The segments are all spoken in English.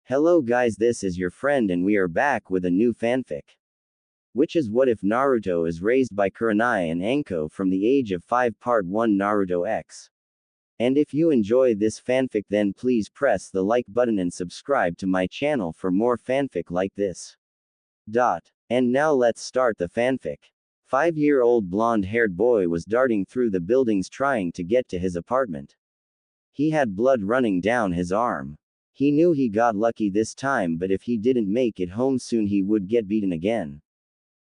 Hello guys, this is your friend and we are back with a new fanfic. Which is What If Naruto is Raised by Kurenai and Anko from the Age of 5 Part 1 Naruto X. And if you enjoy this fanfic then please press the like button and subscribe to my channel for more fanfic like this. And now let's start the fanfic. 5-year-old blonde-haired boy was darting through the buildings trying to get to his apartment. He had blood running down his arm. He knew he got lucky this time, but if he didn't make it home soon he would get beaten again.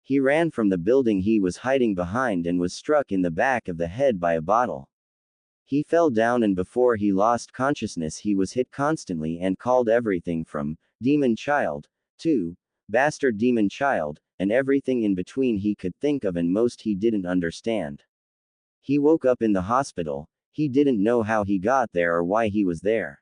He ran from the building he was hiding behind and was struck in the back of the head by a bottle. He fell down and before he lost consciousness he was hit constantly and called everything from demon child to bastard demon child, and everything in between he could think of, and most he didn't understand. He woke up in the hospital. He didn't know how he got there or why he was there.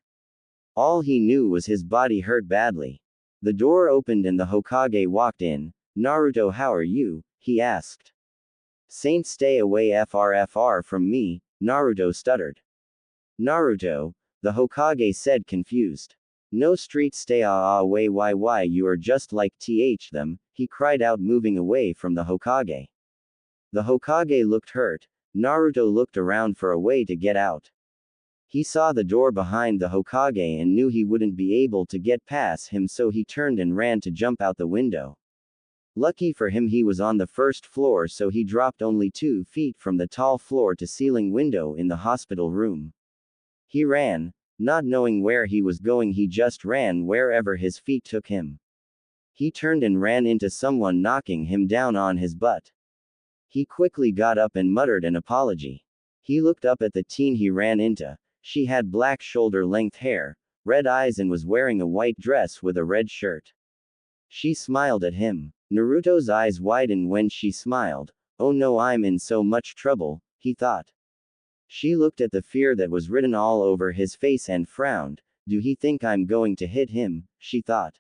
All he knew was his body hurt badly. The door opened and the Hokage walked in. Naruto, how are you? He asked. Saint, stay away FR from me, Naruto stuttered. Naruto, the Hokage said, confused. No street, stay away, why you are just like them, he cried out, moving away from the Hokage. The Hokage looked hurt. Naruto looked around for a way to get out. He saw the door behind the Hokage and knew he wouldn't be able to get past him, so he turned and ran to jump out the window. Lucky for him he was on the first floor, so he dropped only 2 feet from the tall floor-to-ceiling window in the hospital room. He ran, not knowing where he was going. He just ran wherever his feet took him. He turned and ran into someone, knocking him down on his butt. He quickly got up and muttered an apology. He looked up at the teen he ran into. She had black shoulder-length hair, red eyes, and was wearing a white dress with a red shirt. She smiled at him. Naruto's eyes widened when she smiled. Oh no, I'm in so much trouble, he thought. She looked at the fear that was written all over his face and frowned. Do he think I'm going to hit him? She thought.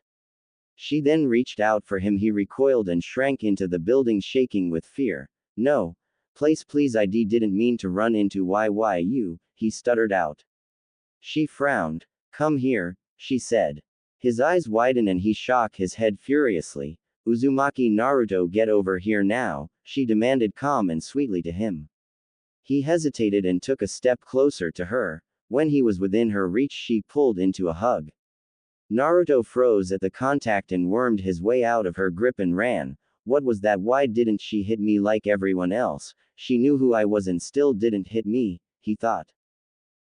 She then reached out for him. He recoiled and shrank into the building, shaking with fear. No. Please, I didn't mean to run into you, he stuttered out. She frowned. Come here, she said. His eyes widened and he shook his head furiously. Uzumaki, Naruto, get over here now, she demanded calm and sweetly to him. He hesitated and took a step closer to her. When he was within her reach she pulled into a hug. Naruto froze at the contact and wormed his way out of her grip and ran. What was that? Why didn't she hit me like everyone else? She knew who I was and still didn't hit me, he thought.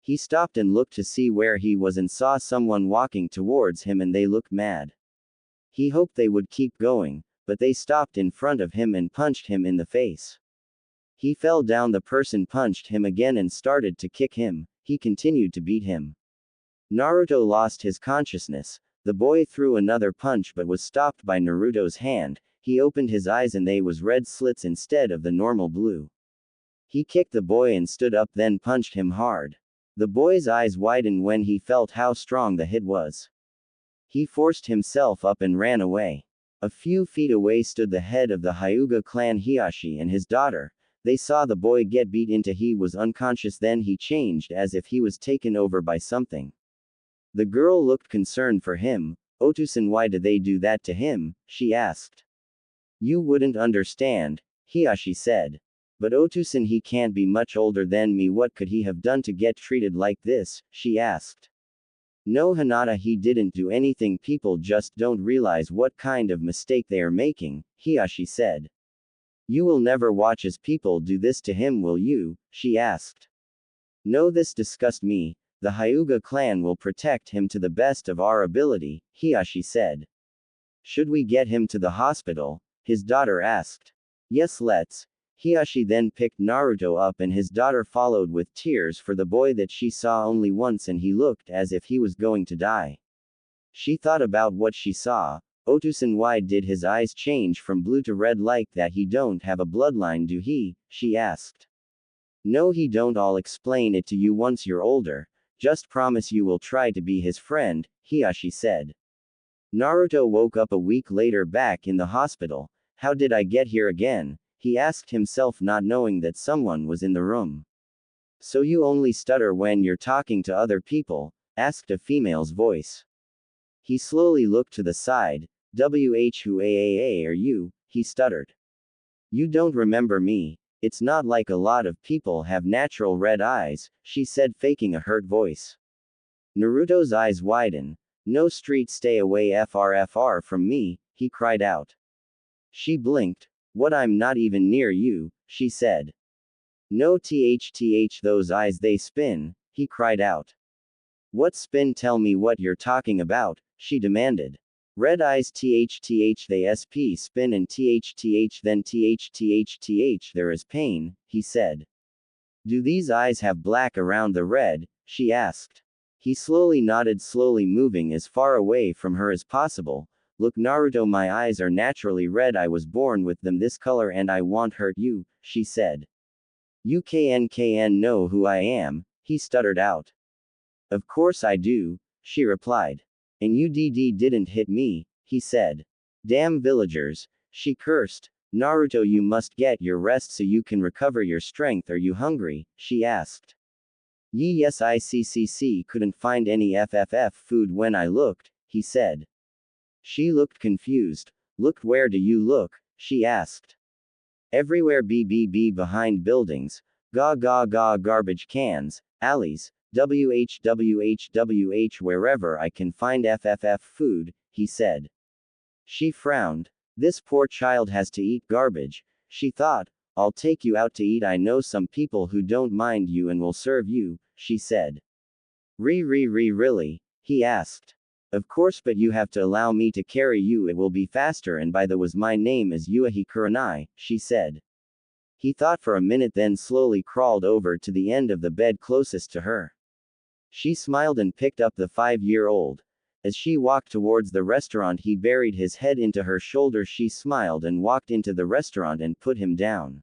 He stopped and looked to see where he was and saw someone walking towards him, and they looked mad. He hoped they would keep going, but they stopped in front of him and punched him in the face. He fell down. The person punched him again and started to kick him. He continued to beat him. Naruto lost his consciousness. The boy threw another punch but was stopped by Naruto's hand. He opened his eyes and they was red slits instead of the normal blue. He kicked the boy and stood up, then punched him hard. The boy's eyes widened when he felt how strong the hit was. He forced himself up and ran away. A few feet away stood the head of the Hyuga clan, Hiashi, and his daughter. They saw the boy get beat into. He was unconscious, then he changed as if he was taken over by something. The girl looked concerned for him. Otusan, why did they do that to him? She asked. You wouldn't understand, Hiashi said. But Otusan, he can't be much older than me. What could he have done to get treated like this? She asked. No, Hinata, he didn't do anything. People just don't realize what kind of mistake they are making, Hiashi said. You will never watch as people do this to him, will you? She asked. No, this disgusts me. The Hyuga clan will protect him to the best of our ability, Hiashi said. Should we get him to the hospital? His daughter asked. Yes, let's. Hiashi then picked Naruto up and his daughter followed with tears for the boy that she saw only once, and he looked as if he was going to die. She thought about what she saw. Otusan, why did his eyes change from blue to red like that? He don't have a bloodline, do he? She asked. No, he don't. I'll explain it to you once you're older. Just promise you will try to be his friend, Hiashi said. Naruto woke up a week later back in the hospital. How did I get here again? He asked himself, not knowing that someone was in the room. So you only stutter when you're talking to other people? Asked a female's voice. He slowly looked to the side. Who are you? He stuttered. You don't remember me. It's not like a lot of people have natural red eyes, she said, faking a hurt voice. Naruto's eyes widen. No street, stay away FR from me, he cried out. She blinked. What, I'm not even near you, she said. No th, those eyes they spin, he cried out. What spin? Tell me what you're talking about, she demanded. Red eyes th, they sp spin and th, then th, there is pain, he said. Do these eyes have black around the red? She asked. He slowly nodded, slowly moving as far away from her as possible. Look Naruto, my eyes are naturally red, I was born with them this color and I won't hurt you, she said. You can know who I am, he stuttered out. Of course I do, she replied. And you didn't hit me, he said. Damn villagers, she cursed. Naruto, you must get your rest so you can recover your strength. Are you hungry? She asked. Yes, I couldn't find any FFF food when I looked, he said. She looked confused. Looked, where do you look? She asked. Everywhere, behind buildings, garbage cans, alleys, wherever I can find FFF food, he said. She frowned. This poor child has to eat garbage, she thought. I'll take you out to eat, I know some people who don't mind you and will serve you, she said. Really? He asked. Of course, but you have to allow me to carry you, it will be faster, and by the way, my name is Yuahi Kurenai, she said. He thought for a minute, then slowly crawled over to the end of the bed closest to her. She smiled and picked up the 5-year-old. As she walked towards the restaurant, he buried his head into her shoulder. She smiled and walked into the restaurant and put him down.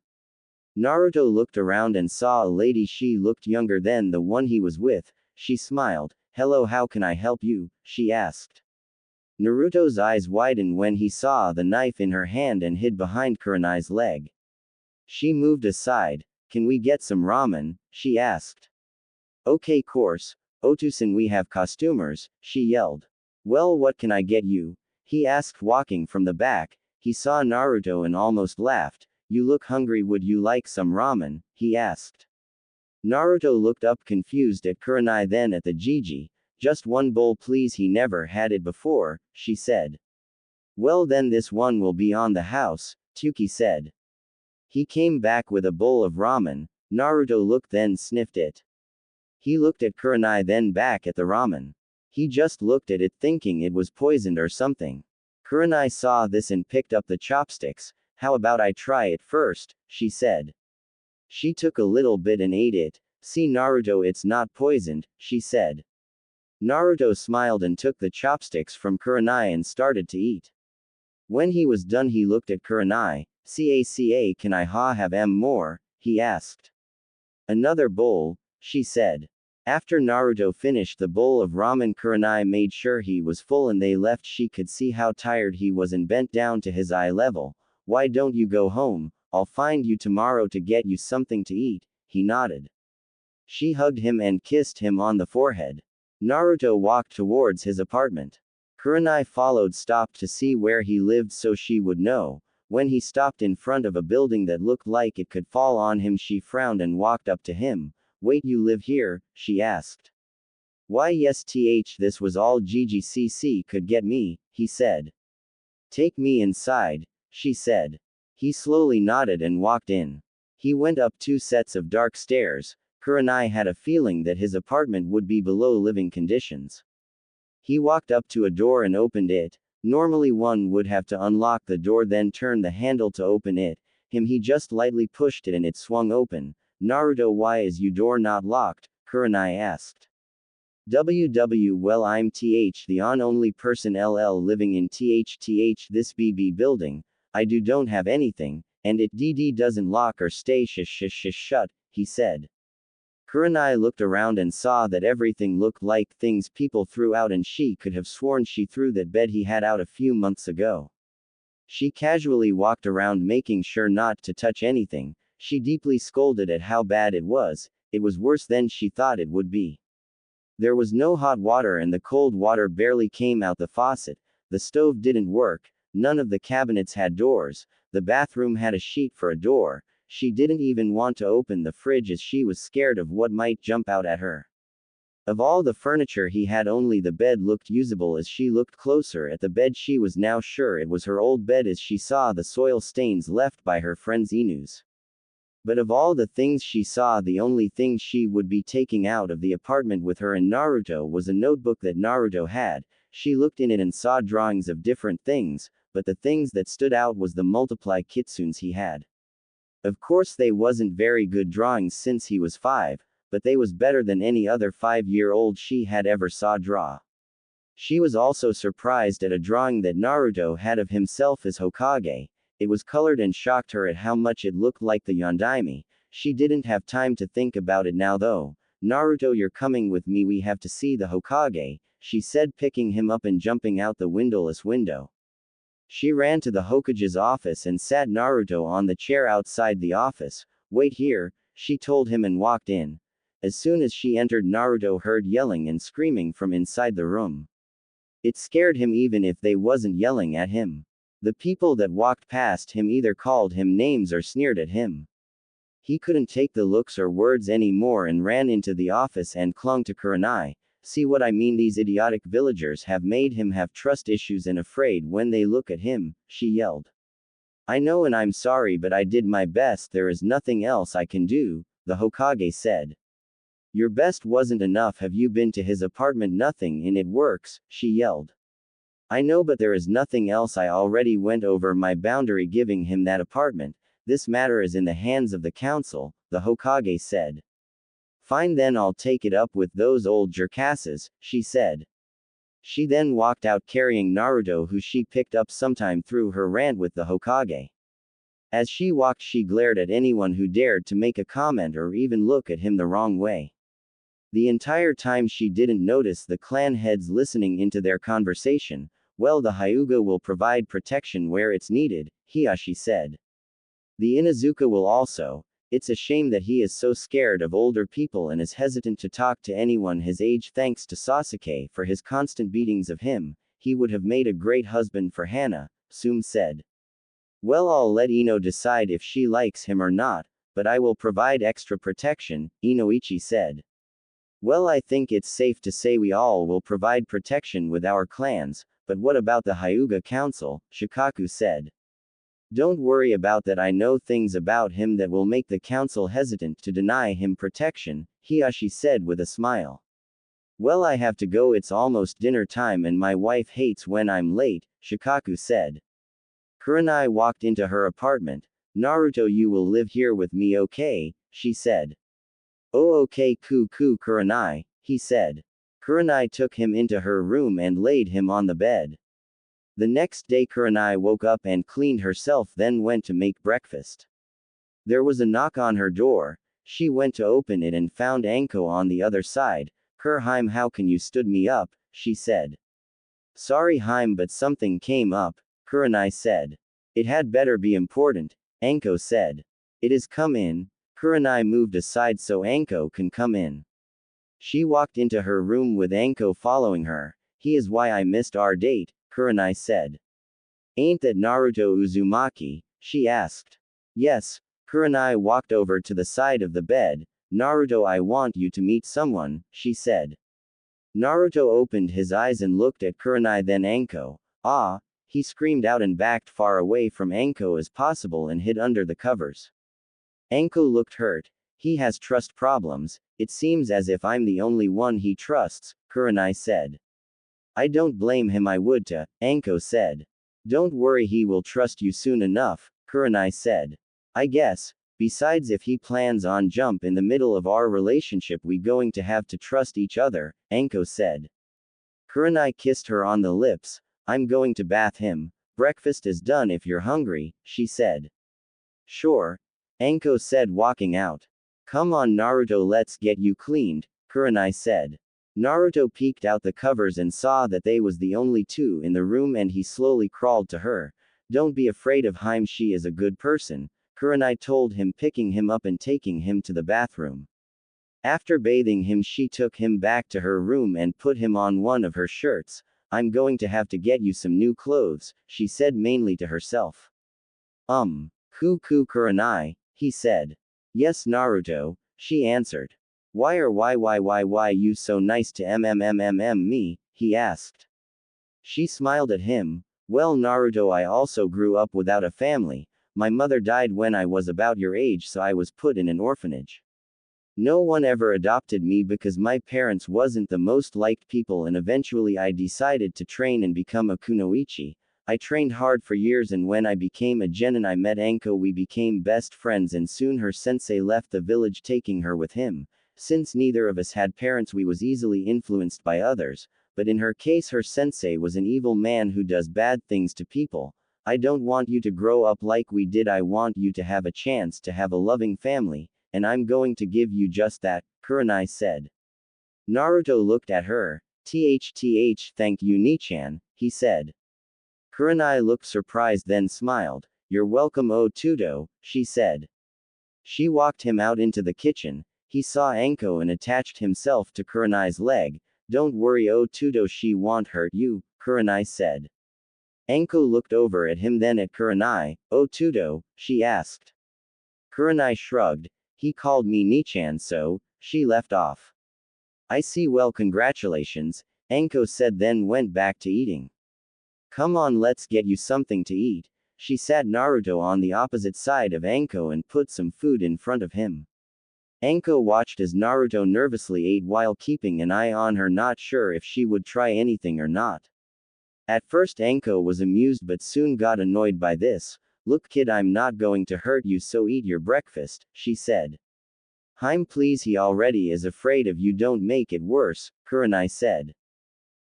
Naruto looked around and saw a lady. She looked younger than the one he was with. She smiled. Hello, how can I help you? She asked. Naruto's eyes widened when he saw the knife in her hand and hid behind Kurenai's leg. She moved aside. Can we get some ramen? She asked. Okay, course. Otusan, we have costumers, she yelled. Well, what can I get you? He asked, walking from the back. He saw Naruto and almost laughed. You look hungry, would you like some ramen? He asked. Naruto looked up confused at Kurenai, then at the Gigi. Just one bowl please, he never had it before, she said. Well then this one will be on the house, Tuki said. He came back with a bowl of ramen. Naruto looked, then sniffed it. He looked at Kurenai, then back at the ramen. He just looked at it thinking it was poisoned or something. Kurenai saw this and picked up the chopsticks. How about I try it first, she said. She took a little bit and ate it. See Naruto, it's not poisoned, she said. Naruto smiled and took the chopsticks from Kurenai and started to eat. When he was done, he looked at Kurenai. Caca, can I have more? He asked. Another bowl, she said. After Naruto finished the bowl of ramen, Kurenai made sure he was full and they left. She could see how tired he was and bent down to his eye level. Why don't you go home? I'll find you tomorrow to get you something to eat, he nodded. She hugged him and kissed him on the forehead. Naruto walked towards his apartment. Kurenai followed, stopped to see where he lived so she would know. When he stopped in front of a building that looked like it could fall on him, she frowned and walked up to him. Wait, you live here? She asked. Why yes this was all GGCC could get me, he said. Take me inside, she said. He slowly nodded and walked in. He went up 2 sets of dark stairs. Kurenai had a feeling that his apartment would be below living conditions. He walked up to a door and opened it. Normally one would have to unlock the door then turn the handle to open it. He just lightly pushed it and it swung open. Naruto, why is your door not locked? Kurenai asked. Well, I'm the only person living in this BB building. I don't have anything, and it doesn't lock or stay shut, he said. Kurenai looked around and saw that everything looked like things people threw out, and she could have sworn she threw that bed he had out a few months ago. She casually walked around making sure not to touch anything. She deeply scolded at how bad it was worse than she thought it would be. There was no hot water and the cold water barely came out the faucet, the stove didn't work, none of the cabinets had doors, the bathroom had a sheet for a door, she didn't even want to open the fridge as she was scared of what might jump out at her. Of all the furniture he had only the bed looked usable. As she looked closer at the bed she was now sure it was her old bed as she saw the soil stains left by her friend's Inu's. But of all the things she saw, the only thing she would be taking out of the apartment with her and Naruto was a notebook that Naruto had. She looked in it and saw drawings of different things, but the things that stood out was the multiply kitsunes he had. Of course they wasn't very good drawings since he was 5, but they was better than any other 5-year-old she had ever saw draw. She was also surprised at a drawing that Naruto had of himself as Hokage. It was colored and shocked her at how much it looked like the Yondaime. She didn't have time to think about it now though. Naruto, you're coming with me, we have to see the Hokage, she said, picking him up and jumping out the windowless window. She ran to the Hokage's office and sat Naruto on the chair outside the office. Wait here, she told him and walked in. As soon as she entered, Naruto heard yelling and screaming from inside the room. It scared him even if they wasn't yelling at him. The people that walked past him either called him names or sneered at him. He couldn't take the looks or words anymore and ran into the office and clung to Kurenai. See what I mean? These idiotic villagers have made him have trust issues and afraid when they look at him, she yelled. I know and I'm sorry, but I did my best, there is nothing else I can do, the Hokage said. Your best wasn't enough. Have you been to his apartment? Nothing in it works, she yelled. I know, but there is nothing else. I already went over my boundary giving him that apartment. This matter is in the hands of the council, the Hokage said. Fine then, I'll take it up with those old jerkasses, she said. She then walked out carrying Naruto, who she picked up sometime through her rant with the Hokage. As she walked she glared at anyone who dared to make a comment or even look at him the wrong way. The entire time she didn't notice the clan heads listening into their conversation. Well, the Hyuga will provide protection where it's needed, Hiashi said. The Inuzuka will also. It's a shame that he is so scared of older people and is hesitant to talk to anyone his age. Thanks to Sasuke for his constant beatings of him, he would have made a great husband for Hana, Sume said. Well, I'll let Ino decide if she likes him or not, but I will provide extra protection, Inoichi said. Well, I think it's safe to say we all will provide protection with our clans, but what about the Hyuga Council, Shikaku said. Don't worry about that, I know things about him that will make the council hesitant to deny him protection, Hiashi said with a smile. Well, I have to go, it's almost dinner time and my wife hates when I'm late, Shikaku said. Kurenai walked into her apartment. Naruto, you will live here with me, okay? She said. Oh, okay, Kurenai, he said. Kurenai took him into her room and laid him on the bed. The next day Kurenai woke up and cleaned herself, then went to make breakfast. There was a knock on her door. She went to open it and found Anko on the other side. Haim, how can you stood me up, she said. Sorry Haim, but something came up, Kurenai said. It had better be important, Anko said. It is, come in. Kurenai moved aside so Anko can come in. She walked into her room with Anko following her. He is why I missed our date, Kurenai said. Ain't that Naruto Uzumaki? She asked. Yes. Kurenai walked over to the side of the bed. Naruto, I want you to meet someone, she said. Naruto opened his eyes and looked at Kurenai, then Anko. Ah! He screamed out and backed far away from Anko as possible and hid under the covers. Anko looked hurt. He has trust problems. It seems as if I'm the only one he trusts, Kurenai said. I don't blame him, I would too, Anko said. Don't worry, he will trust you soon enough, Kurenai said. I guess. Besides, if he plans on jump in the middle of our relationship, we going to have to trust each other, Anko said. Kurenai kissed her on the lips. I'm going to bath him. Breakfast is done if you're hungry, she said. Sure. Anko said, walking out. Come on Naruto, let's get you cleaned, Kurenai said. Naruto peeked out the covers and saw that they was the only two in the room and he slowly crawled to her. Don't be afraid of Haim, she is a good person, Kurenai told him, picking him up and taking him to the bathroom. After bathing him, she took him back to her room and put him on one of her shirts. I'm going to have to get you some new clothes, she said mainly to herself. Kurenai, he said. Yes, Naruto, she answered. Why you so nice to me, he asked. She smiled at him. Well, Naruto, I also grew up without a family. My mother died when I was about your age, so I was put in an orphanage. No one ever adopted me because my parents wasn't the most liked people, and eventually I decided to train and become a kunoichi. I trained hard for years, and when I became a genin I met Anko. We became best friends, and soon her sensei left the village taking her with him. Since neither of us had parents, we was easily influenced by others, but in her case her sensei was an evil man who does bad things to people. I don't want you to grow up like we did. I want you to have a chance to have a loving family, and I'm going to give you just that, Kurenai said. Naruto looked at her. Thank you, Nichan, he said. Kurenai looked surprised then smiled. You're welcome, Tudo, she said. She walked him out into the kitchen. He saw Anko and attached himself to Kurenai's leg. Don't worry, Tudo, she won't hurt you, Kurenai said. Anko looked over at him, then at Kurenai. Tudo, she asked. Kurenai shrugged. He called me Nichan, so she left off. I see, well, congratulations, Anko said, then went back to eating. Come on, let's get you something to eat. She sat Naruto on the opposite side of Anko and put some food in front of him. Anko watched as Naruto nervously ate while keeping an eye on her, not sure if she would try anything or not. At first Anko was amused but soon got annoyed by this. Look, kid, I'm not going to hurt you, so eat your breakfast, she said. Please, he already is afraid of you, don't make it worse, Kurenai said.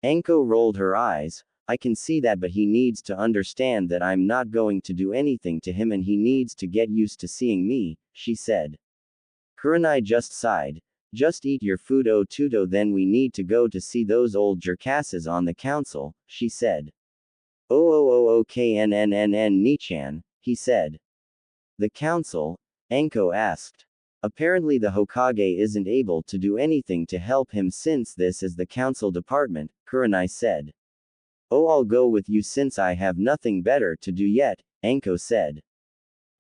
Anko rolled her eyes. I can see that, but he needs to understand that I'm not going to do anything to him, and he needs to get used to seeing me, she said. Kurenai just sighed. Just eat your food, Tudo, then we need to go to see those old jerkasses on the council, she said. Nichan, he said. The council? Anko asked. Apparently the Hokage isn't able to do anything to help him since this is the council department, Kurenai said. I'll go with you since I have nothing better to do yet, Anko said.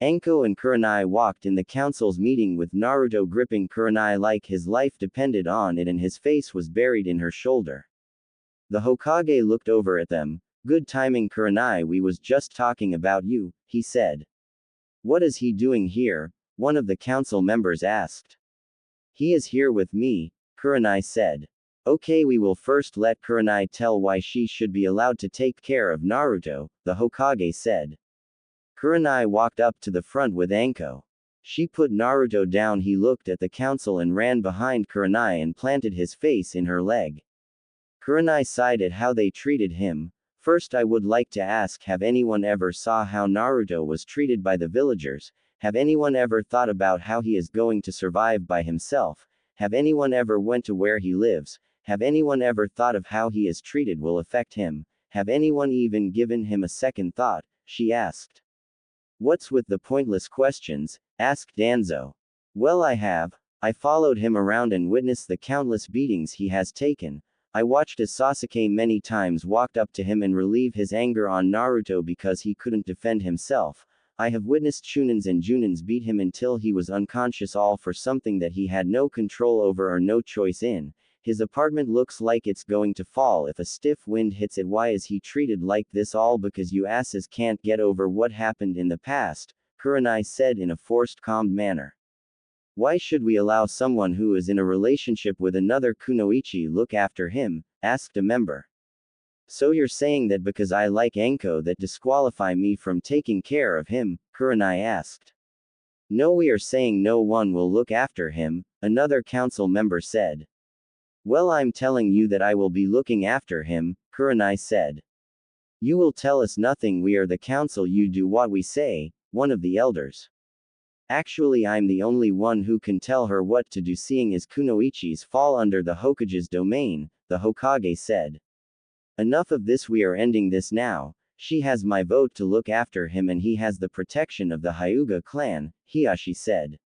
Anko and Kurenai walked in the council's meeting with Naruto gripping Kurenai like his life depended on it, and his face was buried in her shoulder. The Hokage looked over at them. Good timing, Kurenai, we was just talking about you, he said. What is he doing here? One of the council members asked. He is here with me, Kurenai said. Okay, we will first let Kurenai tell why she should be allowed to take care of Naruto, the Hokage said. Kurenai walked up to the front with Anko. She put Naruto down. He looked at the council and ran behind Kurenai and planted his face in her leg. Kurenai sighed at how they treated him. First, I would like to ask, have anyone ever saw how Naruto was treated by the villagers? Have anyone ever thought about how he is going to survive by himself? Have anyone ever went to where he lives? Have anyone ever thought of how he is treated will affect him? Have anyone even given him a second thought? She asked. What's with the pointless questions? Asked Danzo. Well, I have. I followed him around and witnessed the countless beatings he has taken. I watched as Sasuke many times walked up to him and relieve his anger on Naruto because he couldn't defend himself. I have witnessed Chunins and Junins beat him until he was unconscious, all for something that he had no control over or no choice in. His apartment looks like it's going to fall if a stiff wind hits it. Why is he treated like this? All because you asses can't get over what happened in the past, Kurenai said in a forced calm manner. Why should we allow someone who is in a relationship with another kunoichi look after him? Asked a member. So you're saying that because I like Anko that disqualify me from taking care of him? Kurenai asked. No, we are saying no one will look after him, another council member said. Well, I'm telling you that I will be looking after him, Kurenai said. You will tell us nothing, we are the council, you do what we say, one of the elders. Actually, I'm the only one who can tell her what to do, seeing as kunoichis fall under the Hokage's domain, the Hokage said. Enough of this, we are ending this now. She has my vote to look after him and he has the protection of the Hyuga clan, Hiashi said.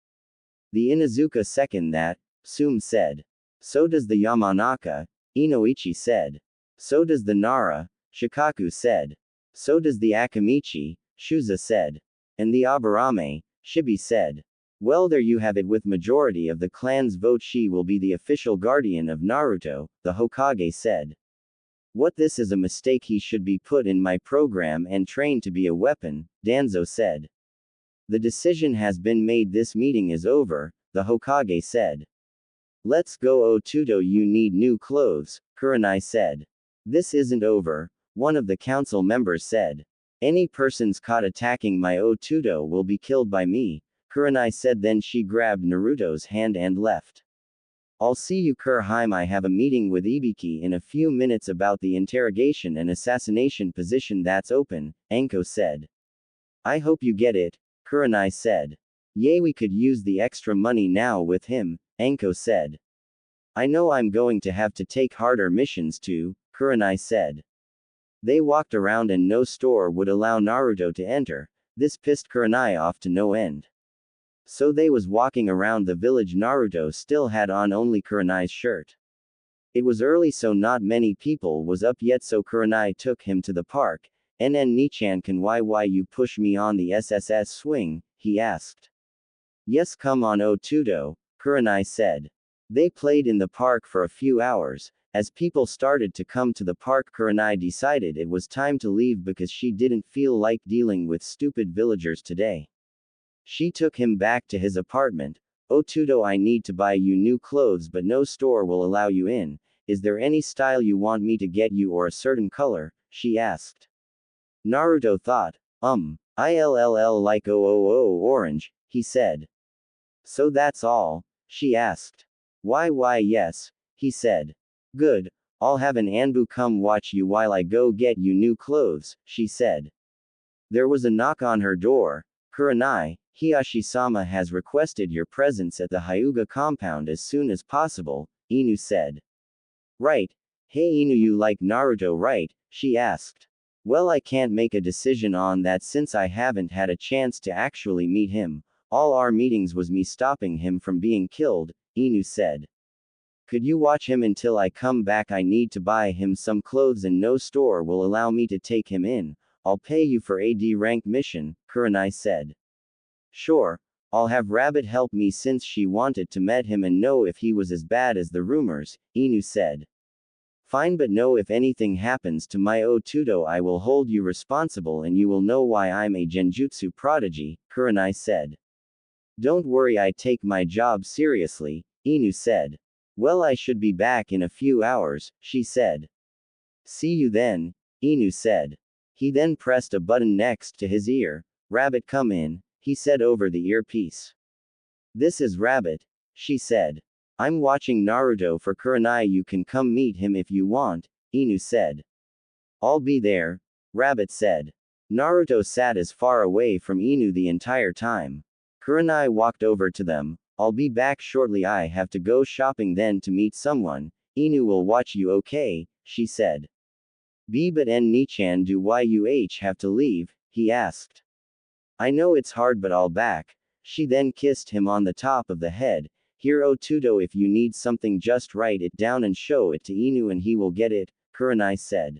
The Inuzuka second that. Sum said. So does the Yamanaka, Inoichi said. So does the Nara, Shikaku said. So does the Akamichi, Shuza said. And the Aburame, Shibi said. Well, there you have it. With majority of the clan's vote, she will be the official guardian of Naruto, the Hokage said. What, this is a mistake. He should be put in my program and trained to be a weapon, Danzo said. The decision has been made. This meeting is over, the Hokage said. Let's go Otudo, you need new clothes, Kurenai said. This isn't over, one of the council members said. Any persons caught attacking my Otudo will be killed by me, Kurenai said. Then she grabbed Naruto's hand and left. I'll see you Kurheim. I have a meeting with Ibiki in a few minutes about the interrogation and assassination position that's open, Anko said. I hope you get it, Kurenai said. Yay, we could use the extra money now with him, Anko said. I know I'm going to have to take harder missions too, Kurenai said. They walked around and no store would allow Naruto to enter. This pissed Kurenai off to no end. So they was walking around the village. Naruto still had on only Kurenai's shirt. It was early, so not many people was up yet, so Kurenai took him to the park. Nichan, can why you push me on the SSS swing, he asked. Yes, come on Otudo, Kurenai said. They played in the park for a few hours. As people started to come to the park, Kurenai decided it was time to leave because she didn't feel like dealing with stupid villagers today. She took him back to his apartment. Otudo, I need to buy you new clothes, but no store will allow you in. Is there any style you want me to get you, or a certain color? She asked. Naruto thought. Ill like orange, he said. So that's all? She asked. Why yes, he said. Good, I'll have an Anbu come watch you while I go get you new clothes, she said. There was a knock on her door. Kurenai, Hiyashi-sama has requested your presence at the Hyuga compound as soon as possible, Inu said. Right. Hey Inu, you like Naruto, right? She asked. Well, I can't make a decision on that since I haven't had a chance to actually meet him. All our meetings was me stopping him from being killed, Inu said. Could you watch him until I come back? I need to buy him some clothes and no store will allow me to take him in. I'll pay you for AD rank mission, Kurenai said. Sure, I'll have Rabbit help me since she wanted to meet him and know if he was as bad as the rumors, Inu said. Fine, but no, if anything happens to my Otudo I will hold you responsible and you will know why I'm a genjutsu prodigy, Kurenai said. Don't worry, I take my job seriously, Inu said. Well, I should be back in a few hours, she said. See you then, Inu said. He then pressed a button next to his ear. Rabbit, come in, he said over the earpiece. This is Rabbit, she said. I'm watching Naruto for Kurenai, you can come meet him if you want, Inu said. I'll be there, Rabbit said. Naruto sat as far away from Inu the entire time. Kurenai walked over to them. I'll be back shortly, I have to go shopping then to meet someone. Inu will watch you, okay, she said. But Nichan, do you have to leave? He asked. I know it's hard, but I'll back. She then kissed him on the top of the head. Here Otudo, if you need something just write it down and show it to Inu and he will get it, Kurenai said.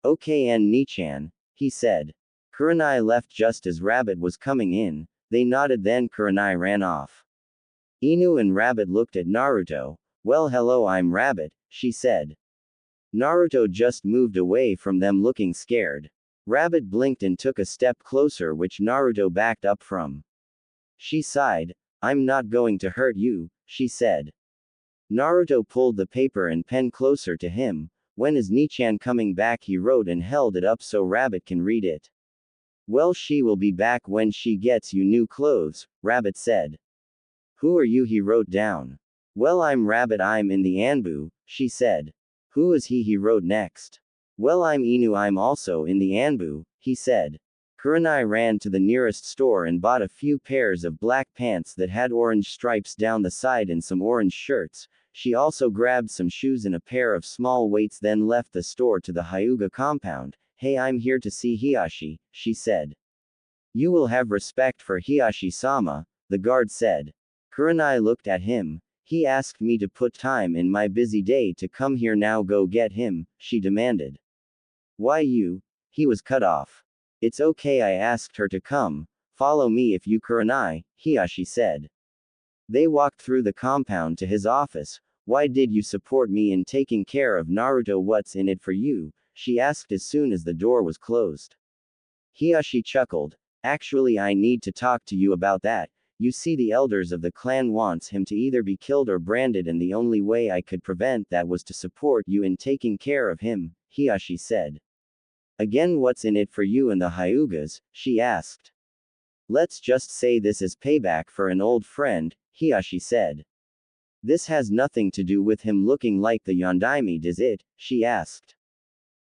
Okay Nichan, he said. Kurenai left just as Rabbit was coming in. They nodded, then Kurenai ran off. Inu and Rabbit looked at Naruto. Well, hello, I'm Rabbit, she said. Naruto just moved away from them looking scared. Rabbit blinked and took a step closer, which Naruto backed up from. She sighed. I'm not going to hurt you, she said. Naruto pulled the paper and pen closer to him. When is Nichan coming back? He wrote and held it up so Rabbit can read it. Well, she will be back when she gets you new clothes, Rabbit said. Who are you? He wrote down. Well, I'm Rabbit, I'm in the Anbu, she said. Who is he? He wrote next. Well, I'm Inu, I'm also in the Anbu, he said. Kurenai ran to the nearest store and bought a few pairs of black pants that had orange stripes down the side and some orange shirts. She also grabbed some shoes and a pair of small weights, then left the store to the Hyuga compound. Hey, I'm here to see Hiyashi, she said. You will have respect for Hiyashi-sama, the guard said. Kurenai looked at him. He asked me to put time in my busy day to come here, now go get him, she demanded. Why you? He was cut off. It's okay, I asked her to come. Follow me if you Kurenai, Hiashi said. They walked through the compound to his office. Why did you support me in taking care of Naruto? What's in it for you? She asked as soon as the door was closed. Hiashi chuckled. Actually, I need to talk to you about that. You see, the elders of the clan wants him to either be killed or branded, and the only way I could prevent that was to support you in taking care of him, Hiashi said. Again, what's in it for you and the Hyugas? She asked. Let's just say this is payback for an old friend, Hiashi said. This has nothing to do with him looking like the Yondaime, does it? She asked.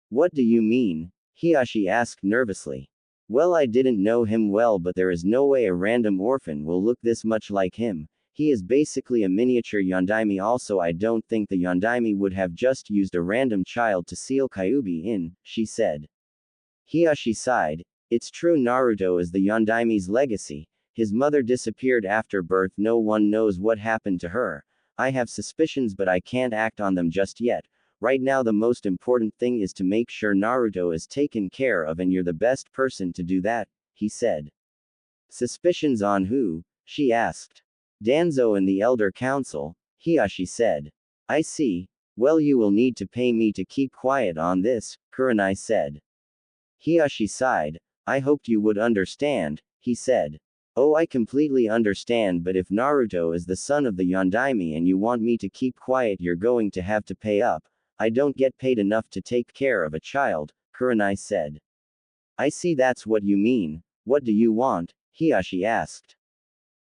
What do you mean? Hiashi asked nervously. Well, I didn't know him well, but there is no way a random orphan will look this much like him. He is basically a miniature Yondaime. Also, I don't think the Yondaime would have just used a random child to seal Kyuubi in, she said. Hiashi sighed. It's true, Naruto is the Yondaime's legacy. His mother disappeared after birth. No one knows what happened to her. I have suspicions, but I can't act on them just yet. Right now the most important thing is to make sure Naruto is taken care of, and you're the best person to do that, he said. Suspicions on who? She asked. Danzo and the Elder Council, Hiashi said. I see. Well, you will need to pay me to keep quiet on this, Kurenai said. Hiashi sighed. I hoped you would understand, he said. Oh, I completely understand, but if Naruto is the son of the Yondaime and you want me to keep quiet, you're going to have to pay up. I don't get paid enough to take care of a child, Kurenai said. I see, that's what you mean. What do you want? Hiashi asked.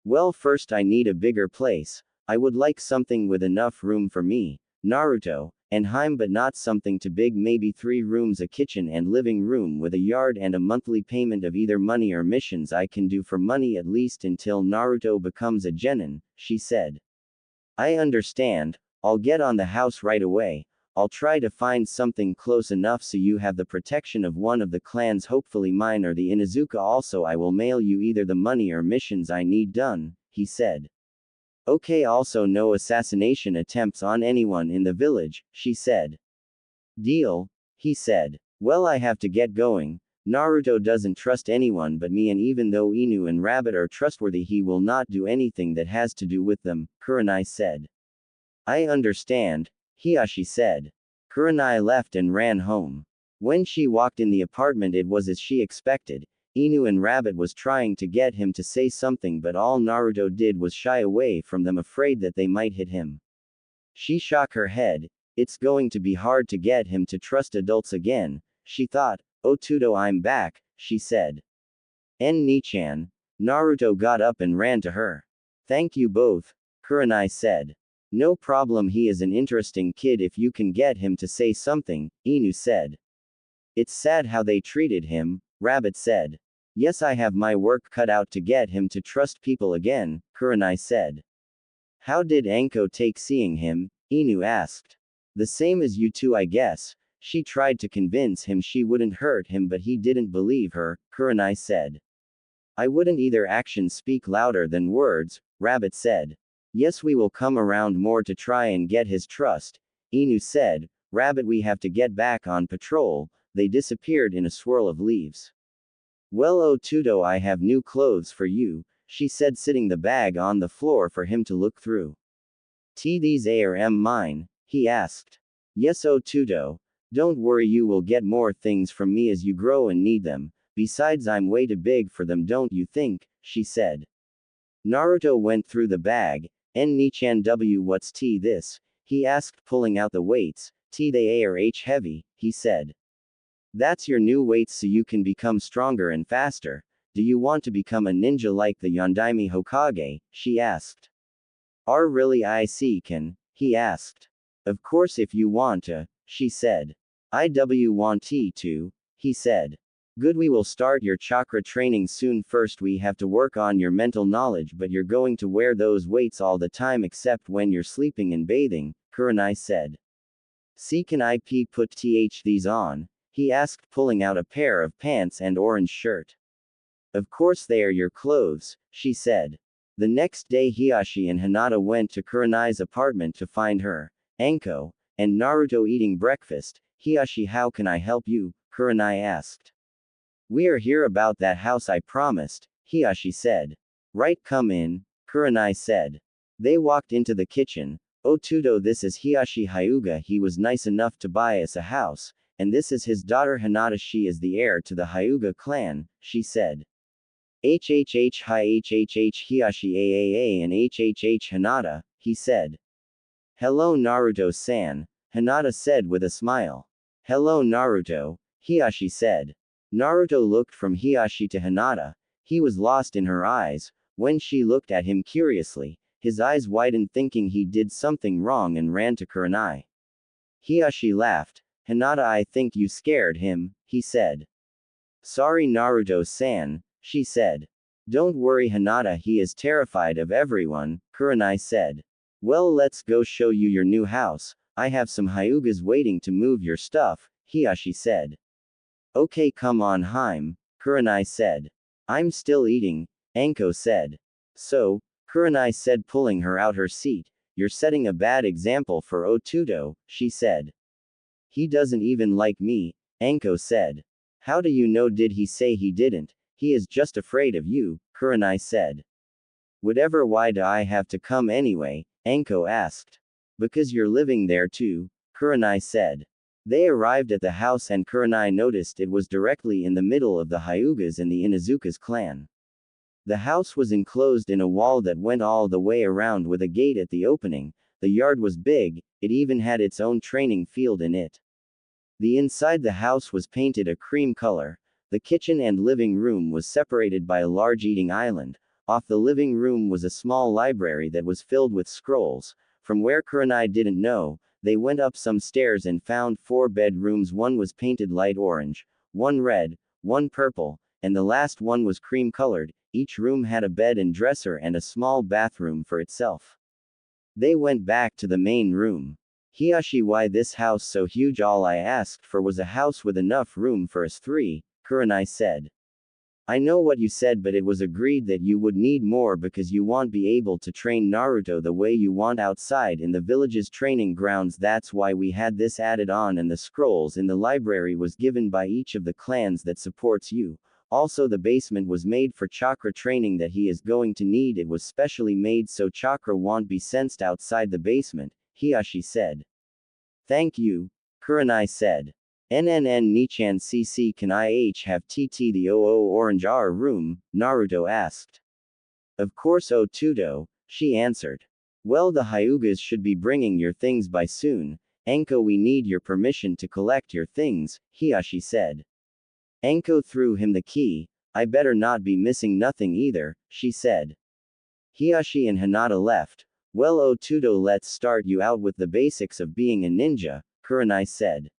Well, first I need a bigger place. I would like something with enough room for me, Naruto, and Haim, but not something too big. Maybe 3 rooms, a kitchen and living room with a yard, and a monthly payment of either money or missions I can do for money, at least until Naruto becomes a genin, she said. I understand. I'll get on the house right away. I'll try to find something close enough so you have the protection of one of the clans, hopefully mine or the Inuzuka. Also, I will mail you either the money or missions I need done, he said. Okay, also no assassination attempts on anyone in the village, she said. Deal, he said. Well, I have to get going. Naruto doesn't trust anyone but me, and even though Inu and Rabbit are trustworthy, he will not do anything that has to do with them, Kurenai said. I understand, Hiashi said. Kurenai left and ran home. When she walked in the apartment, it was as she expected. Inu and Rabbit was trying to get him to say something, but all Naruto did was shy away from them, afraid that they might hit him. She shook her head. It's going to be hard to get him to trust adults again, she thought. Oh Tudo, I'm back, she said. Nichan. Naruto got up and ran to her. Thank you both, Kurenai said. No problem, he is an interesting kid if you can get him to say something, Inu said. It's sad how they treated him, Rabbit said. Yes, I have my work cut out to get him to trust people again, Kurenai said. How did Anko take seeing him? Inu asked. The same as you two, I guess. She tried to convince him she wouldn't hurt him, but he didn't believe her, Kurenai said. I wouldn't either. Actions speak louder than words, Rabbit said. Yes, we will come around more to try and get his trust, Inu said. Rabbit, we have to get back on patrol. They disappeared in a swirl of leaves. Well, oh Tudo, I have new clothes for you, she said, sitting the bag on the floor for him to look through. These are mine? He asked. Yes, oh Tudo. Don't worry, you will get more things from me as you grow and need them. Besides, I'm way too big for them, don't you think? She said. Naruto went through the bag. Nichan, what's this? He asked, pulling out the weights. They are heavy, he said. That's your new weights so you can become stronger and faster. Do you want to become a ninja like the Yondaime Hokage? She asked. Really, I see, can? He asked. Of course, if you want to, she said. I want to, he said. Good, we will start your chakra training soon. First we have to work on your mental knowledge, but you're going to wear those weights all the time except when you're sleeping and bathing, Kurenai said. See, can I put these on? He asked, pulling out a pair of pants and orange shirt. Of course they are your clothes, she said. The next day Hiyashi and Hinata went to Kurenai's apartment to find her, Anko, and Naruto eating breakfast. Hiyashi, how can I help you? Kurenai asked. We are here about that house I promised, Hiyashi said. Right, come in, Kurenai said. They walked into the kitchen. Otudo, this is Hiyashi Hyuga. He was nice enough to buy us a house, and this is his daughter Hinata. She is the heir to the Hyuga clan, she said. HHH Hi HHH Hiyashi AAA and HHH Hinata, he said. Hello Naruto-san, Hinata said with a smile. Hello Naruto, Hiyashi said. Naruto looked from Hiyashi to Hinata. He was lost in her eyes. When she looked at him curiously, his eyes widened thinking he did something wrong and ran to Kurenai. Hiyashi laughed. Hinata, I think you scared him, he said. Sorry Naruto-san, she said. Don't worry Hinata, he is terrified of everyone, Kurenai said. Well, let's go show you your new house. I have some Hyugas waiting to move your stuff, Hiyashi said. Okay, come on Haim, Kurenai said. I'm still eating, Anko said. So, Kurenai said, pulling her out her seat, you're setting a bad example for Otudo, she said. He doesn't even like me, Anko said. How do you know? Did he say he didn't? He is just afraid of you, Kurenai said. Whatever, why do I have to come anyway? Anko asked. Because you're living there too, Kurenai said. They arrived at the house and Kurenai noticed it was directly in the middle of the Hyugas and the Inuzuka's clan. The house was enclosed in a wall that went all the way around with a gate at the opening. The yard was big, it even had its own training field in it. The inside the house was painted a cream color. The kitchen and living room was separated by a large eating island. Off the living room was a small library that was filled with scrolls. From where Kurenai didn't know, they went up some stairs and found 4 bedrooms. One was painted light orange, one red, one purple, and the last one was cream colored. Each room had a bed and dresser and a small bathroom for itself. They went back to the main room. Hiyashi, why this house so huge? All I asked for was a house with enough room for us 3, Kurenai said. I know what you said, but it was agreed that you would need more because you won't be able to train Naruto the way you want outside in the village's training grounds. That's why we had this added on, and the scrolls in the library was given by each of the clans that supports you. Also, the basement was made for chakra training that he is going to need. It was specially made so chakra won't be sensed outside the basement, Hiyashi said. Thank you, Kurenai said. NNN Nichan CC, can I have TT the OO orange R room? Naruto asked. Of course Otudo, she answered. Well, the Hyugas should be bringing your things by soon. Anko, we need your permission to collect your things, Hiyashi said. Anko threw him the key. I better not be missing nothing either, she said. Hiyashi and Hinata left. Well Otudo, let's start you out with the basics of being a ninja, Kurenai said.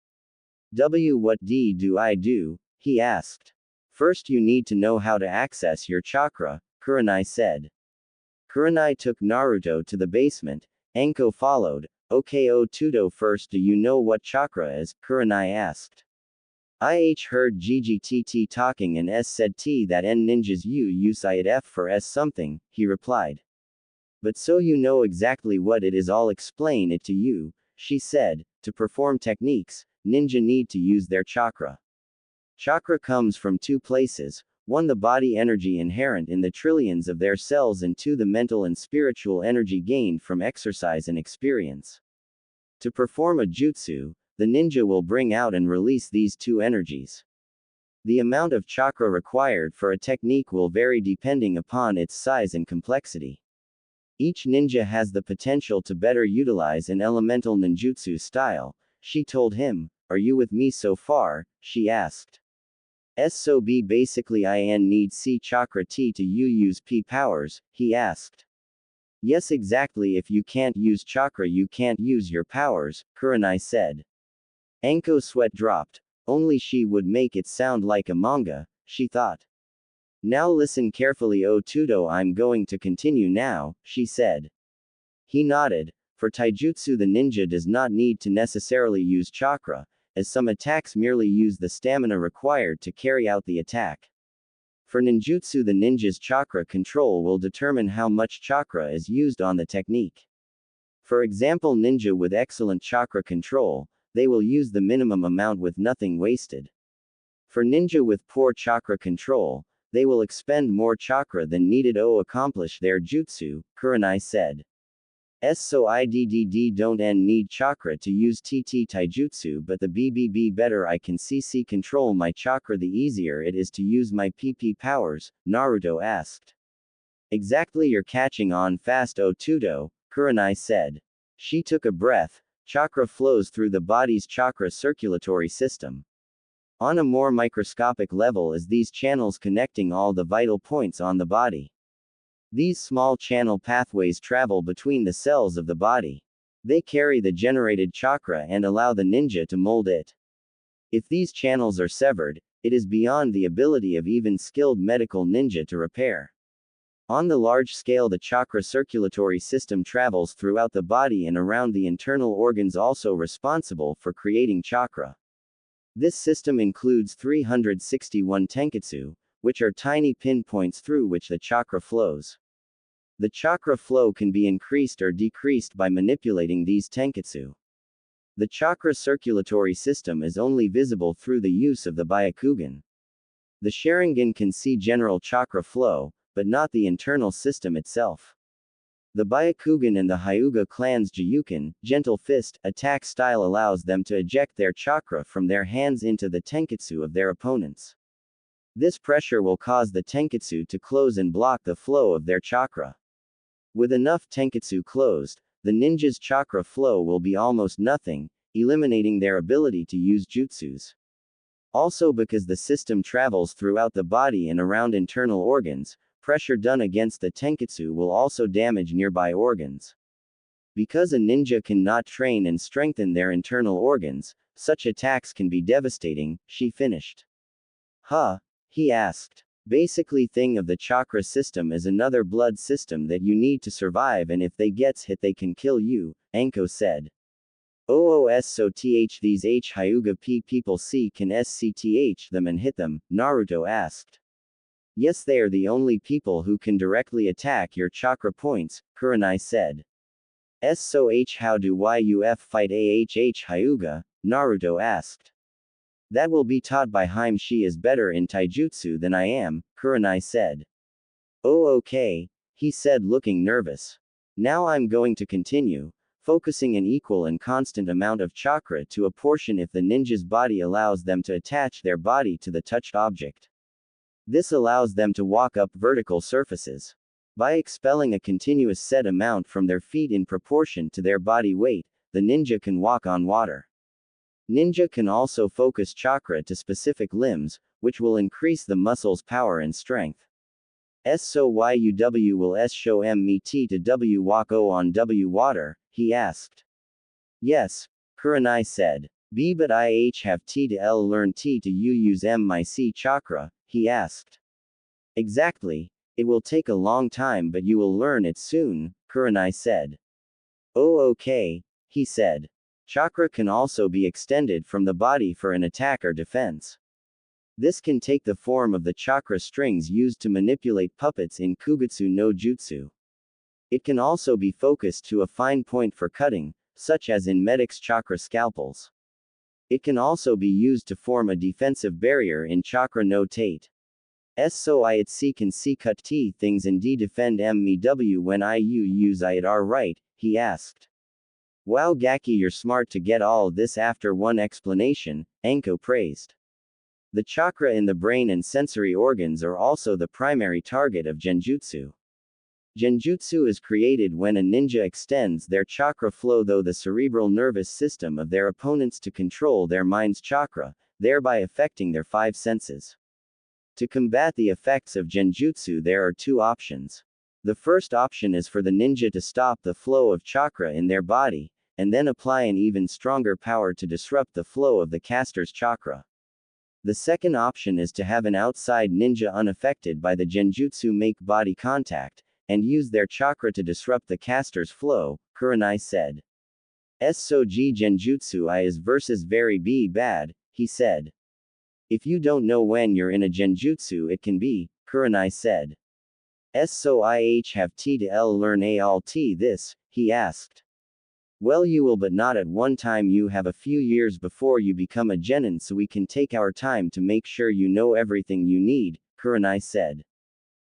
What do I do? He asked. First you need to know how to access your chakra, Kurenai said. Kurenai took Naruto to the basement. Anko followed. Okay Otudo, first do you know what chakra is? Kurenai asked. I heard GGTT talking and S said T that N ninjas use it F for S something, he replied. But so you know exactly what it is, I'll explain it to you, she said. To perform techniques, ninja need to use their chakra. Chakra comes from 2 places, 1 the body energy inherent in the trillions of their cells, and 2 the mental and spiritual energy gained from exercise and experience. To perform a jutsu, the ninja will bring out and release these 2 energies. The amount of chakra required for a technique will vary depending upon its size and complexity. Each ninja has the potential to better utilize an elemental ninjutsu style, she told him. Are you with me so far? She asked. So B basically I need C chakra T to use P powers, he asked. Yes exactly, if you can't use chakra you can't use your powers, Kurenai said. Anko's sweat dropped. Only she would make it sound like a manga, she thought. Now listen carefully Otudo, I'm going to continue now, she said. He nodded. For taijutsu the ninja does not need to necessarily use chakra, as some attacks merely use the stamina required to carry out the attack. For ninjutsu, the ninja's chakra control will determine how much chakra is used on the technique. For example, ninja with excellent chakra control, they will use the minimum amount with nothing wasted. For ninja with poor chakra control, they will expend more chakra than needed to accomplish their jutsu, Kurenai said. So IDDD don't need chakra to use TT taijutsu, but the BBB better I can CC control my chakra the easier it is to use my PP powers, Naruto asked. Exactly, you're catching on fast Tudo, Kurenai said. She took a breath. Chakra flows through the body's chakra circulatory system. On a more microscopic level is these channels connecting all the vital points on the body. These small channel pathways travel between the cells of the body. They carry the generated chakra and allow the ninja to mold it. If these channels are severed, it is beyond the ability of even skilled medical ninja to repair. On the large scale, the chakra circulatory system travels throughout the body and around the internal organs, also responsible for creating chakra. This system includes 361 tenketsu, which are tiny pinpoints through which the chakra flows. The chakra flow can be increased or decreased by manipulating these tenketsu. The chakra circulatory system is only visible through the use of the Byakugan. The Sharingan can see general chakra flow, but not the internal system itself. The Byakugan and the Hyuga clan's Jiyuken, gentle fist, attack style allows them to eject their chakra from their hands into the tenketsu of their opponents. This pressure will cause the tenketsu to close and block the flow of their chakra. With enough tenketsu closed, the ninja's chakra flow will be almost nothing, eliminating their ability to use jutsus. Also, because the system travels throughout the body and around internal organs, pressure done against the tenketsu will also damage nearby organs. Because a ninja cannot train and strengthen their internal organs, such attacks can be devastating, she finished. Huh? He asked. Basically, thing of the chakra system is another blood system that you need to survive, and if they gets hit they can kill you, Anko said. OOS, so these Hyuga people see can SCTH them and hit them, Naruto asked. Yes, they are the only people who can directly attack your chakra points, Kurenai said. So how do YUF fight Hyuga, Naruto asked. That will be taught by Haim. She is better in taijutsu than I am, Kurenai said. Oh, okay, he said, looking nervous. Now I'm going to continue, focusing an equal and constant amount of chakra to a portion if the ninja's body allows them to attach their body to the touched object. This allows them to walk up vertical surfaces. By expelling a continuous set amount from their feet in proportion to their body weight, the ninja can walk on water. Ninja can also focus chakra to specific limbs, which will increase the muscle's power and strength. So YUW will show me T to W walk O on W water, he asked. Yes, Kurenai said. B but I have T to L learn T to U use M my C chakra, he asked. Exactly, it will take a long time but you will learn it soon, Kurenai said. Oh, okay, he said. Chakra can also be extended from the body for an attack or defense. This can take the form of the chakra strings used to manipulate puppets in Kugutsu no Jutsu. It can also be focused to a fine point for cutting, such as in medics' chakra scalpels. It can also be used to form a defensive barrier in chakra no tate. So I C can C cut T things and D defend me W when I use I R right, he asked. Wow, Gaki, you're smart to get all this after one explanation, Anko praised. The chakra in the brain and sensory organs are also the primary target of genjutsu. Genjutsu is created when a ninja extends their chakra flow through the cerebral nervous system of their opponents to control their mind's chakra, thereby affecting their five senses. To combat the effects of genjutsu, there are two options. The first option is for the ninja to stop the flow of chakra in their body, and then apply an even stronger power to disrupt the flow of the caster's chakra. The second option is to have an outside ninja unaffected by the genjutsu make body contact, and use their chakra to disrupt the caster's flow, Kurenai said. So genjutsu I is versus very bad, he said. If you don't know when you're in a genjutsu it can be, Kurenai said. So I have t to l learn all t this, he asked. Well, you will, but not at one time. You have a few years before you become a genin, so we can take our time to make sure you know everything you need, Kurenai said.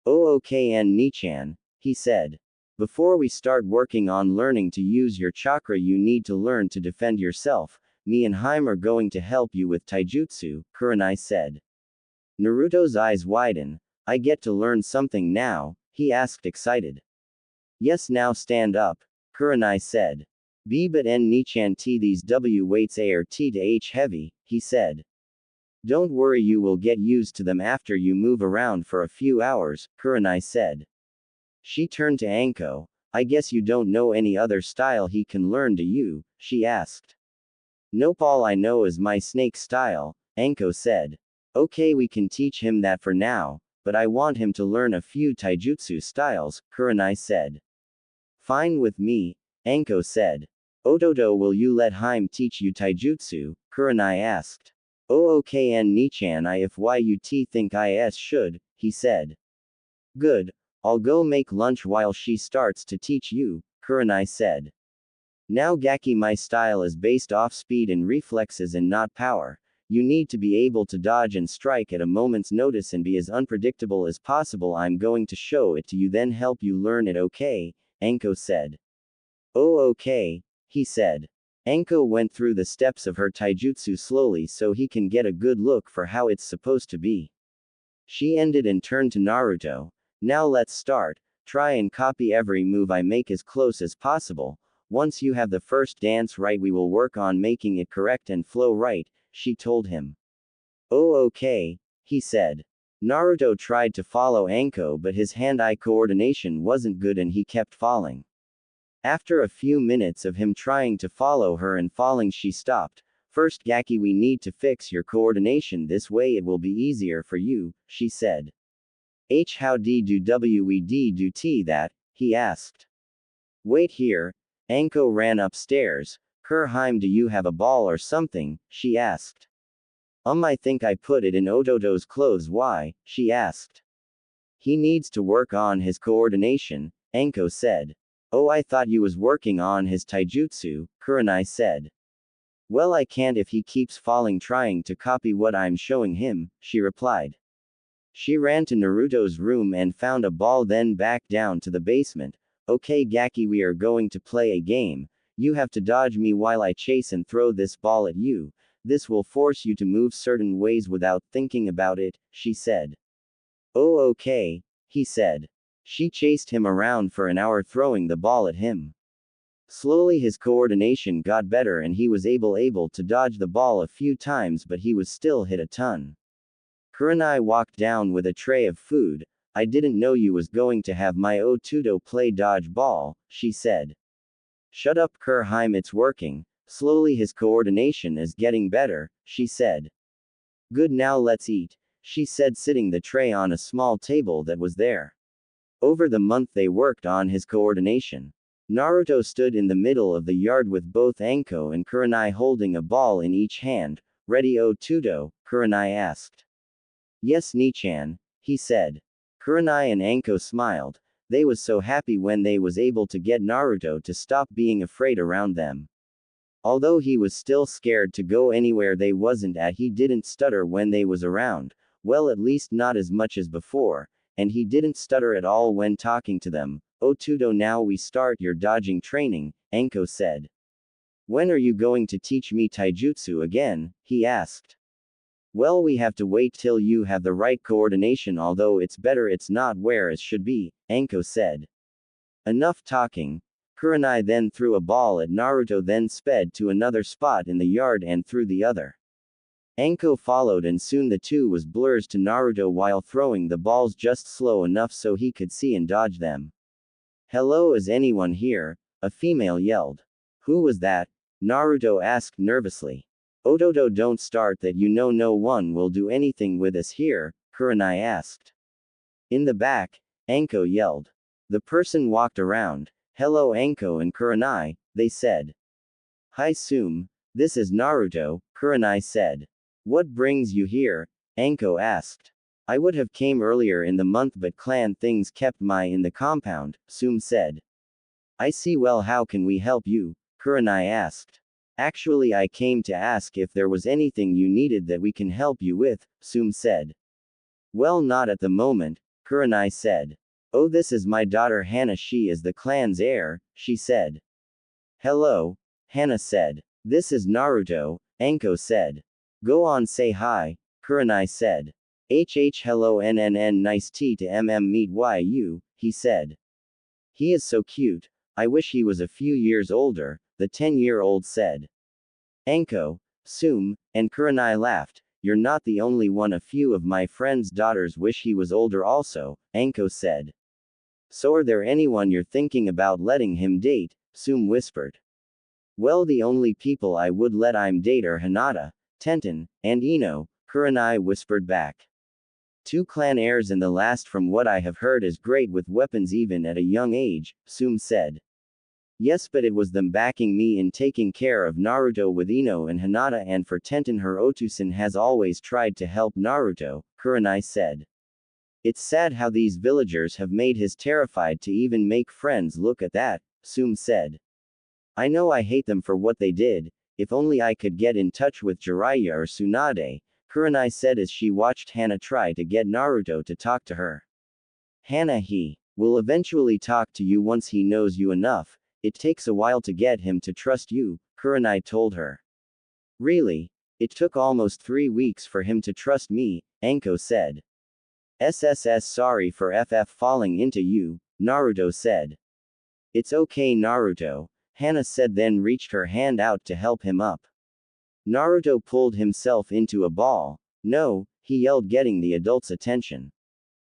Oh, okay, and Nichan, he said. Before we start working on learning to use your chakra, you need to learn to defend yourself. Me and Haim are going to help you with taijutsu, Kurenai said. Naruto's eyes widen. I get to learn something now, he asked, excited. Yes, now stand up, Kurenai said. But n Nichan t these w weights are t to h heavy, he said. Don't worry, you will get used to them after you move around for a few hours, Kurenai said. She turned to Anko. I guess you don't know any other style he can learn to you, she asked. Nope, all I know is my snake style, Anko said. Okay, we can teach him that for now, but I want him to learn a few taijutsu styles, Kurenai said. Fine with me, Anko said. Ototo, will you let Haim teach you taijutsu? Kurenai asked. Oh, okay, and Nichan, if you think I should, he said. Good, I'll go make lunch while she starts to teach you, Kurenai said. Now Gaki, my style is based off speed and reflexes and not power. You need to be able to dodge and strike at a moment's notice and be as unpredictable as possible. I'm going to show it to you, then help you learn it, okay? Anko said. Oh, okay, he said. Anko went through the steps of her taijutsu slowly so he can get a good look for how it's supposed to be. She ended and turned to Naruto. Now let's start. Try and copy every move I make as close as possible. Once you have the first dance right, we will work on making it correct and flow right, she told him. Oh, okay, he said. Naruto tried to follow Anko, but his hand-eye coordination wasn't good and he kept falling. After a few minutes of him trying to follow her and falling, she stopped. First, Gaki, we need to fix your coordination, this way it will be easier for you, she said. How do we do t that? He asked. Wait here. Anko ran upstairs. Haim, do you have a ball or something? She asked. I think I put it in Ototo's clothes. Why? She asked. He needs to work on his coordination, Anko said. Oh, I thought you was working on his taijutsu, Kurenai said. Well, I can't if he keeps falling trying to copy what I'm showing him, she replied. She ran to Naruto's room and found a ball, then back down to the basement. Okay, Gaki, we are going to play a game. You have to dodge me while I chase and throw this ball at you. This will force you to move certain ways without thinking about it, she said. Oh, okay, he said. She chased him around for an hour, throwing the ball at him. Slowly his coordination got better and he was able to dodge the ball a few times, but he was still hit a ton. Kurenai walked down with a tray of food. I didn't know you was going to have my Otudo play dodge ball, she said. Shut up, Haim, it's working. Slowly his coordination is getting better, she said. Good, now let's eat, she said, sitting the tray on a small table that was there. Over the month they worked on his coordination. Naruto stood in the middle of the yard with both Anko and Kurenai holding a ball in each hand. Ready, Otudo? Kurenai asked. Yes, Nichan, he said. Kurenai and Anko smiled. They was so happy when they was able to get Naruto to stop being afraid around them. Although he was still scared to go anywhere they wasn't at, he didn't stutter when they was around, well, at least not as much as before, and he didn't stutter at all when talking to them. Otudo, now we start your dodging training, Anko said. When are you going to teach me taijutsu again? He asked. Well, we have to wait till you have the right coordination, although it's better it's not where it should be, Anko said. Enough talking. Kurenai then threw a ball at Naruto, then sped to another spot in the yard and threw the other. Anko followed and soon the two was blurs to Naruto while throwing the balls just slow enough so he could see and dodge them. Hello, is anyone here? A female yelled. Who was that? Naruto asked nervously. Ototo, don't start that, you know no one will do anything with us here, Kurenai asked. In the back, Anko yelled. The person walked around. Hello, Anko and Kurenai, they said. Hi, Sum. This is Naruto, Kurenai said. What brings you here? Anko asked. I would have came earlier in the month but clan things kept my in the compound, Sum said. I see. Well, how can we help you? Kurenai asked. Actually, I came to ask if there was anything you needed that we can help you with, Sum said. Well, not at the moment, Kurenai said. Oh, this is my daughter Hannah. She is the clan's heir, she said. Hello, Hannah said. This is Naruto, Anko said. Go on, say hi, Kurenai said. Hello NNN, nice to meet you, he said. He is so cute. I wish he was a few years older, the 10-year-old said. Anko, Sum, and Kurenai laughed. You're not the only one. A few of my friends' daughters wish he was older also, Anko said. So are there anyone you're thinking about letting him date? Sum whispered. Well, the only people I would let him date are Hinata, Tenten, and Ino, Kurenai whispered back. 2 clan heirs, and the last from what I have heard is great with weapons even at a young age, Sum said. Yes, but it was them backing me in taking care of Naruto with Ino and Hinata, and for Tenten her Otusan has always tried to help Naruto, Kurenai said. It's sad how these villagers have made his terrified to even make friends. Look at that, Sum said. I know I hate them for what they did. If only I could get in touch with Jiraiya or Tsunade, Kurenai said as she watched Hannah try to get Naruto to talk to her. Hannah, he will eventually talk to you once he knows you enough. It takes a while to get him to trust you, Kurenai told her. Really? It took almost 3 weeks for him to trust me, Anko said. Sorry for falling into you, Naruto said. It's okay, Naruto, Hannah said, then reached her hand out to help him up. Naruto pulled himself into a ball. No, he yelled, getting the adult's attention.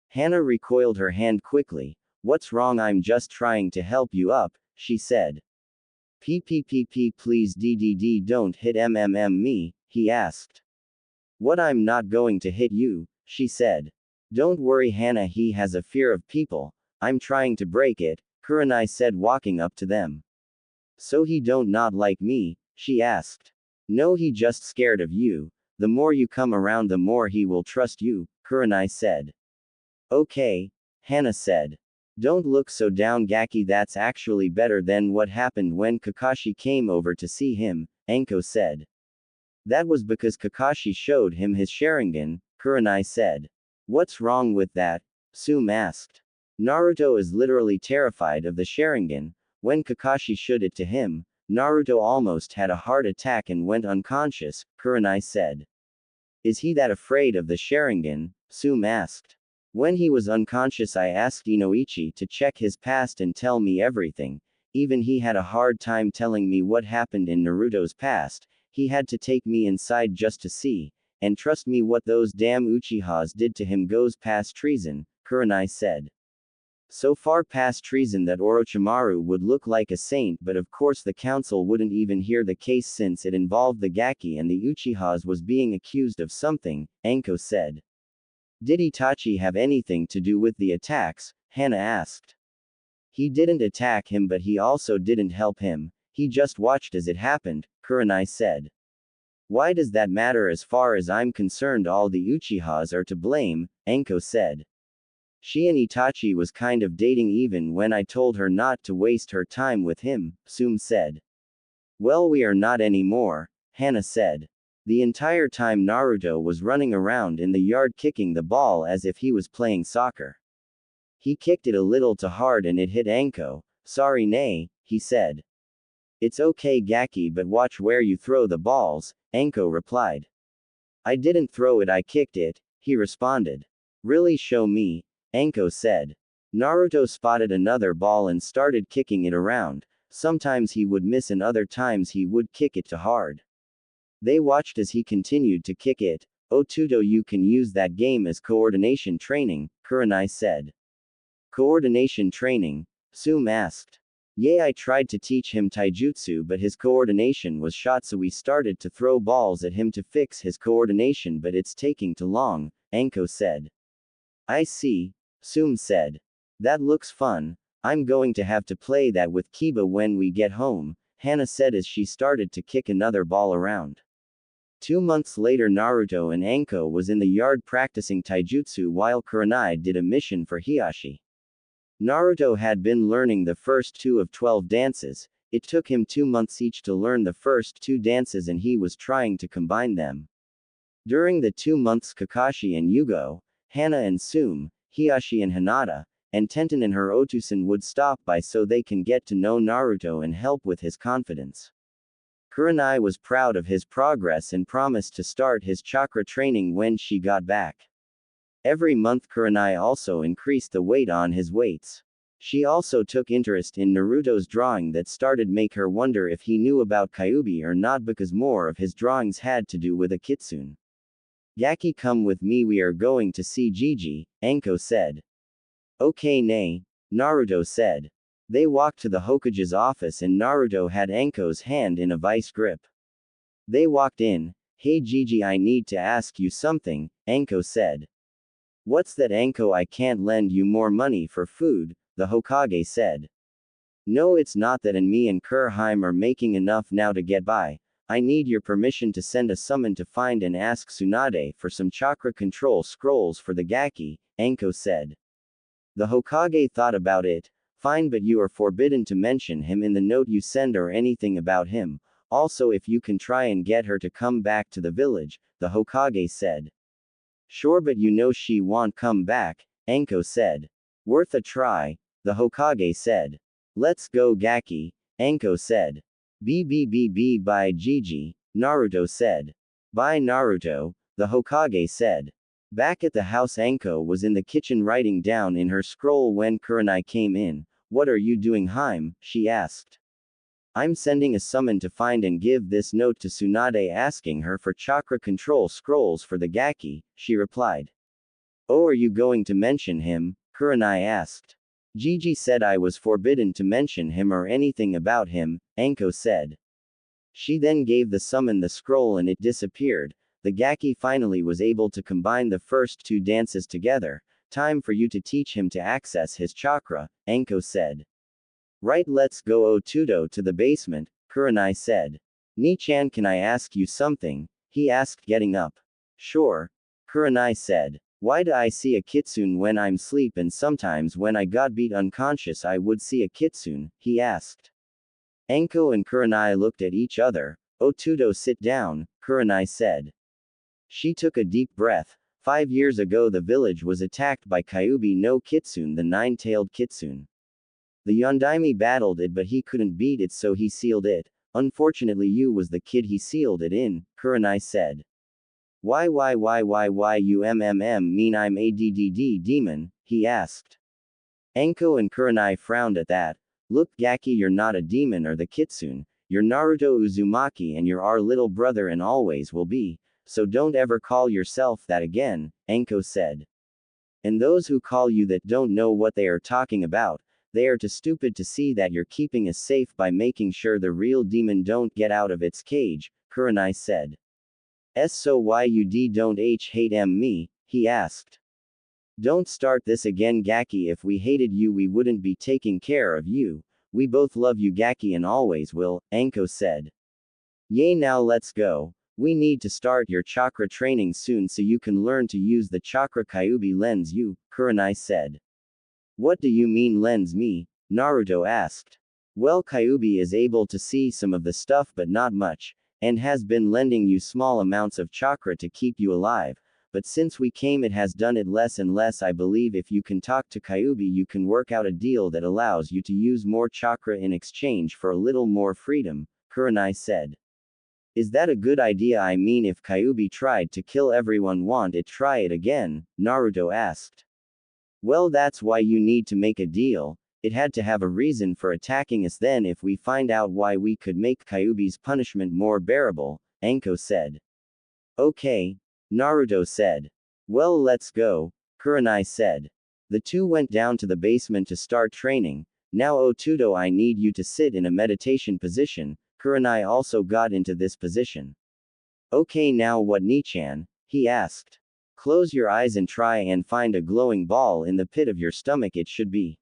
Hannah recoiled her hand quickly. What's wrong? I'm just trying to help you up, she said. Please don't hit me, he asked. What? I'm not going to hit you, she said. Don't worry, Hannah, he has a fear of people. I'm trying to break it, Kurenai said, walking up to them. So he don't not like me? She asked. No, he just scared of you. The more you come around, the more he will trust you, Kurenai said. Okay, Hannah said. Don't look so down, Gaki. That's actually better than what happened when Kakashi came over to see him, Anko said. That was because Kakashi showed him his Sharingan, Kurenai said. What's wrong with that? Sum asked. Naruto is literally terrified of the Sharingan. When Kakashi showed it to him, Naruto almost had a heart attack and went unconscious, Kurenai said. Is he that afraid of the Sharingan? Sum asked. When he was unconscious, I asked Inoichi to check his past and tell me everything. Even he had a hard time telling me what happened in Naruto's past. He had to take me inside just to see. And trust me, what those damn Uchihas did to him goes past treason, Kurenai said. So far past treason that Orochimaru would look like a saint, but of course the council wouldn't even hear the case since it involved the Gaki and the Uchihas was being accused of something, Anko said. Did Itachi have anything to do with the attacks? Hannah asked. He didn't attack him, but he also didn't help him. He just watched as it happened, Kurenai said. Why does that matter? As far as I'm concerned, all the Uchihas are to blame, Anko said. She and Itachi was kind of dating even when I told her not to waste her time with him, Sum said. Well, we are not anymore, Hannah said. The entire time Naruto was running around in the yard kicking the ball as if he was playing soccer. He kicked it a little too hard and it hit Anko. Sorry, nay, he said. It's okay, Gaki, but watch where you throw the balls, Anko replied. I didn't throw it, I kicked it, he responded. Really? Show me, Anko said. Naruto spotted another ball and started kicking it around. Sometimes he would miss and other times he would kick it too hard. They watched as he continued to kick it. Otuto, you can use that game as coordination training, Kurenai said. Coordination training? Sum asked. Yeah, I tried to teach him taijutsu, but his coordination was shot, so we started to throw balls at him to fix his coordination, but it's taking too long, Anko said. I see, Sum said. That looks fun. I'm going to have to play that with Kiba when we get home, Hannah said as she started to kick another ball around. 2 months later, Naruto and Anko was in the yard practicing taijutsu while Kurenai did a mission for Hiashi. Naruto had been learning the first 2 of 12 dances. It took him 2 months each to learn the first 2 dances and he was trying to combine them. During the 2 months, Kakashi and Yugo, Hana and Sume, Hiashi and Hinata, and Tenten and her Otusan would stop by so they can get to know Naruto and help with his confidence. Kurenai was proud of his progress and promised to start his chakra training when she got back. Every month Kurenai also increased the weight on his weights. She also took interest in Naruto's drawing that started make her wonder if he knew about Kyuubi or not because more of his drawings had to do with a kitsune. Gaki, come with me, we are going to see Gigi, Anko said. Okay, nay, Naruto said. They walked to the Hokage's office and Naruto had Anko's hand in a vice grip. They walked in. Hey Gigi, I need to ask you something, Anko said. What's that, Anko? I can't lend you more money for food, the Hokage said. No, it's not that, and me and Kurheim are making enough now to get by. I need your permission to send a summon to find and ask Tsunade for some chakra control scrolls for the Gaki, Anko said. The Hokage thought about it. Fine, but you are forbidden to mention him in the note you send or anything about him. Also, if you can try and get her to come back to the village, the Hokage said. Sure, but you know she won't come back, Anko said. Worth a try, the Hokage said. Let's go Gaki, Anko said. Bye Gigi, Naruto said. Bye Naruto, the Hokage said. Back at the house, Anko was in the kitchen writing down in her scroll when Kurenai came in. What are you doing, Haim? She asked. I'm sending a summon to find and give this note to Tsunade asking her for chakra control scrolls for the Gaki, she replied. Oh, are you going to mention him? Kurenai asked. Gigi said I was forbidden to mention him or anything about him, Anko said. She then gave the summon the scroll and it disappeared. The Gaki finally was able to combine the first 2 dances together. Time for you to teach him to access his chakra, Anko said. Right, let's go Otudo to the basement, Kurenai said. Ni-chan, can I ask you something? He asked, getting up. Sure, Kurenai said. Why do I see a kitsune when I'm asleep and sometimes when I got beat unconscious I would see a kitsune? He asked. Anko and Kurenai looked at each other. Otudo, sit down, Kurenai said. She took a deep breath. 5 years ago the village was attacked by Kyuubi no Kitsune, the 9-tailed kitsune. The Yondaime battled it but he couldn't beat it so he sealed it. Unfortunately you was the kid he sealed it in, Kurenai said. Why you mean I'm a demon, he asked. Anko and Kurenai frowned at that. Look Gaki, you're not a demon or the kitsune, you're Naruto Uzumaki and you're our little brother and always will be, so don't ever call yourself that again, Anko said. And those who call you that don't know what they are talking about. They are too stupid to see that you're keeping us safe by making sure the real demon don't get out of its cage, Kurenai said. So why you don't hate me, he asked. Don't start this again Gaki, if we hated you we wouldn't be taking care of you. We both love you Gaki and always will, Anko said. Yay, now let's go. We need to start your chakra training soon so you can learn to use the chakra Kyuubi lends you, Kurenai said. What do you mean lends me? Naruto asked. Well, Kyuubi is able to see some of the stuff but not much, and has been lending you small amounts of chakra to keep you alive, but since we came it has done it less and less. I believe if you can talk to Kyuubi you can work out a deal that allows you to use more chakra in exchange for a little more freedom, Kurenai said. Is that a good idea? I mean if Kyuubi tried to kill everyone, won't it try it again? Naruto asked. Well, that's why you need to make a deal. It had to have a reason for attacking us. Then if we find out why we could make Kyuubi's punishment more bearable, Anko said. Okay, Naruto said. Well, let's go, Kurenai said. The two went down to the basement to start training. Now Otudo, I need you to sit in a meditation position. Kurenai also got into this position. Okay, now what Ni-chan? He asked. Close your eyes and try and find a glowing ball in the pit of your stomach. It should be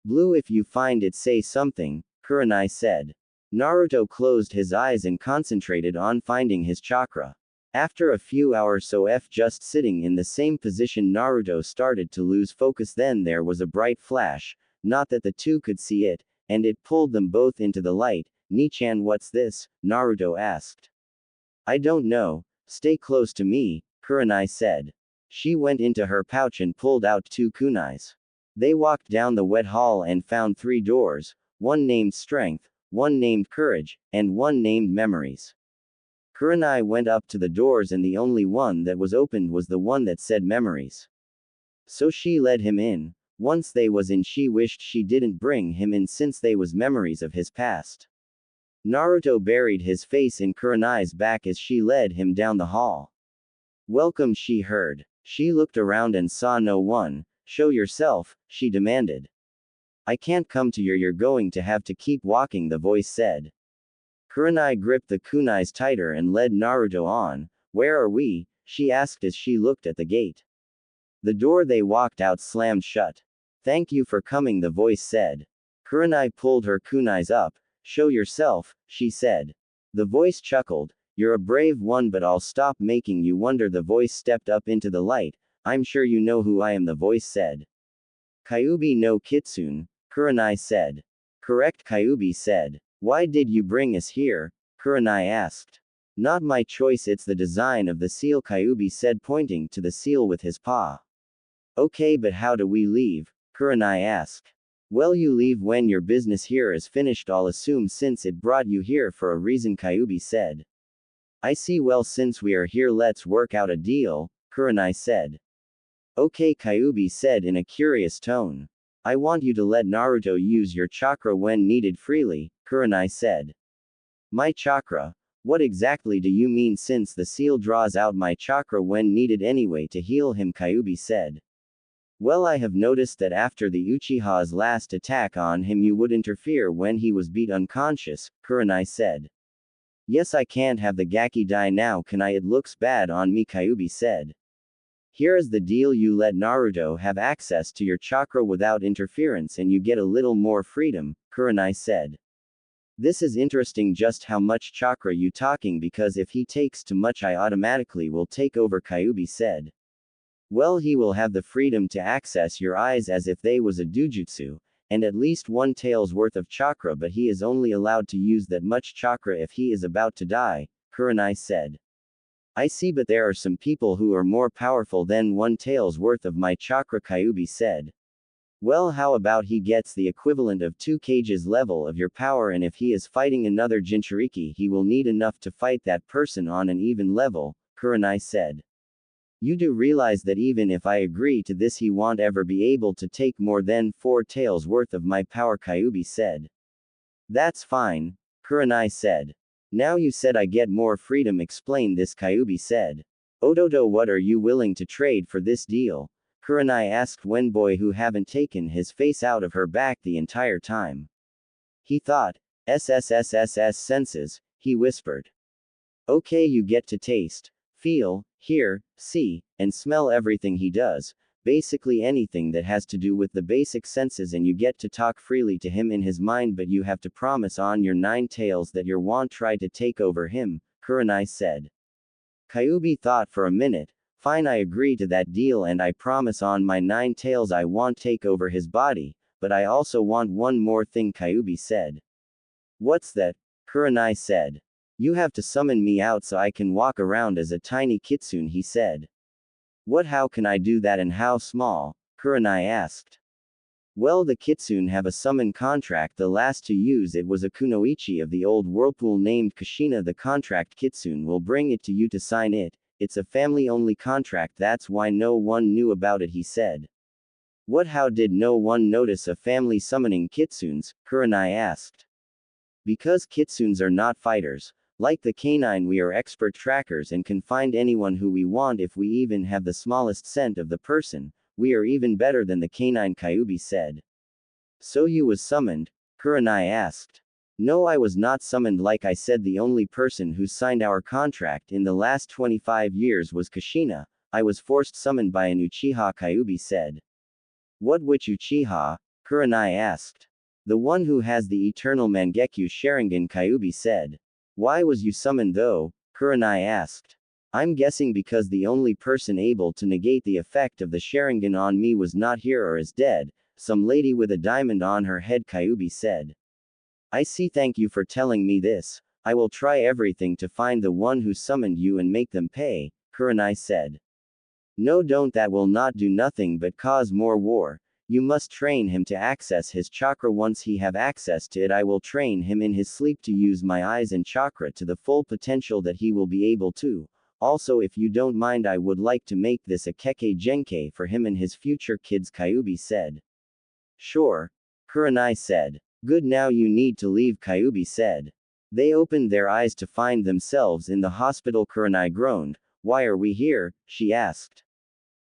blue. If you find it, say something, Kurenai said. Naruto closed his eyes and concentrated on finding his chakra. After a few hours just sitting in the same position, Naruto started to lose focus. Then there was a bright flash, not that the two could see it, and it pulled them both into the light. "Ni-chan, what's this?" Naruto asked. "I don't know. Stay close to me," Kurenai said. She went into her pouch and pulled out 2 kunais. They walked down the wet hall and found 3 doors, one named Strength, one named Courage, and one named Memories. Kurenai went up to the doors and the only one that was opened was the one that said Memories. So she led him in. Once they was in, she wished she didn't bring him in since they was memories of his past. Naruto buried his face in Kurenai's back as she led him down the hall. "Welcome," she heard. She looked around and saw no one. "Show yourself," she demanded. "I can't come to you're going to have to keep walking," the voice said. Kurenai gripped the kunais tighter and led Naruto on. "Where are we?" she asked as she looked at the gate. The door they walked out slammed shut. "Thank you for coming," the voice said. Kurenai pulled her kunais up. "Show yourself," she said. The voice chuckled. "You're a brave one, but I'll stop making you wonder." The voice stepped up into the light. "I'm sure you know who I am," the voice said. "Kyuubi no Kitsune," Kurenai said. "Correct," Kyuubi said. "Why did you bring us here?" Kurenai asked. "Not my choice, it's the design of the seal," Kyuubi said, pointing to the seal with his paw. "Okay, but how do we leave?" Kurenai asked. "Well, you leave when your business here is finished, I'll assume, since it brought you here for a reason," Kyuubi said. "I see. Well, since we are here, let's work out a deal," Kurenai said. "Okay," Kyuubi said in a curious tone. "I want you to let Naruto use your chakra when needed freely," Kurenai said. "My chakra? What exactly do you mean?" "Since the seal draws out my chakra when needed anyway to heal him," Kyuubi said. "Well, I have noticed that after the Uchiha's last attack on him you would interfere when he was beat unconscious," Kurenai said. "Yes, I can't have the Gaki die now, can I? It looks bad on me," Kyuubi said. "Here is the deal, you let Naruto have access to your chakra without interference and you get a little more freedom," Kurenai said. "This is interesting. Just how much chakra you talking? Because if he takes too much I automatically will take over," Kyuubi said. "Well, he will have the freedom to access your eyes as if they was a dujutsu, and at least 1 tael's worth of chakra, but he is only allowed to use that much chakra if he is about to die," Kurenai said. "I see, but there are some people who are more powerful than 1 tael's worth of my chakra," Kyuubi said. "Well, how about he gets the equivalent of 2 cages level of your power, and if he is fighting another Jinchuriki he will need enough to fight that person on an even level," Kurenai said. "You do realize that even if I agree to this he won't ever be able to take more than 4 tael's worth of my power," Kyuubi said. "That's fine," Kurenai said. "Now you said I get more freedom, explain this," Kyuubi said. "Ototo, what are you willing to trade for this deal?" Kurenai asked Wenboy, who haven't taken his face out of her back the entire time. He thought, "SSSSS senses," he whispered. "Okay, you get to taste, feel, hear, see, and smell everything he does, basically anything that has to do with the basic senses, and you get to talk freely to him in his mind, but you have to promise on your 9 taels that you won't try to take over him," Kurenai said. Kyuubi thought for a minute. "Fine, I agree to that deal, and I promise on my 9 taels I won't take over his body, but I also want one more thing," Kyuubi said. "What's that?" Kurenai said. "You have to summon me out so I can walk around as a tiny kitsune," he said. "What? How can I do that, and how small?" Kurenai asked. "Well, the kitsune have a summon contract. The last to use it was a kunoichi of the old whirlpool named Kushina. The contract kitsune will bring it to you to sign it. It's a family-only contract, that's why no one knew about it," he said. "What? How did no one notice a family summoning kitsunes?" Kurenai asked. "Because kitsunes are not fighters. Like the canine, we are expert trackers and can find anyone who we want if we even have the smallest scent of the person. We are even better than the canine," Kyuubi said. "So you was summoned?" Kurenai asked. "No, I was not summoned. Like I said, the only person who signed our contract in the last 25 years was Kushina. I was forced summoned by an Uchiha," Kyuubi said. "What? Which Uchiha?" Kurenai asked. "The one who has the eternal Mangekyo Sharingan," Kyuubi said. "Why was you summoned though?" Kurenai asked. I'm guessing because the only person able to negate the effect of the Sharingan on me was not here or is dead, some lady with a diamond on her head, Kyubi said. I see, thank you for telling me this. I will try everything to find the one who summoned you and make them pay, Kurenai said. No, don't, that will not do nothing but cause more war. You must train him to access his chakra. Once he have access to it, I will train him in his sleep to use my eyes and chakra to the full potential that he will be able to. Also, if you don't mind, I would like to make this a Kekkei Genkai for him and his future kids, Kyubi said. Sure. Kurenai said. Good, now you need to leave, Kyubi said. They opened their eyes to find themselves in the hospital. Kurenai groaned. Why are we here? She asked.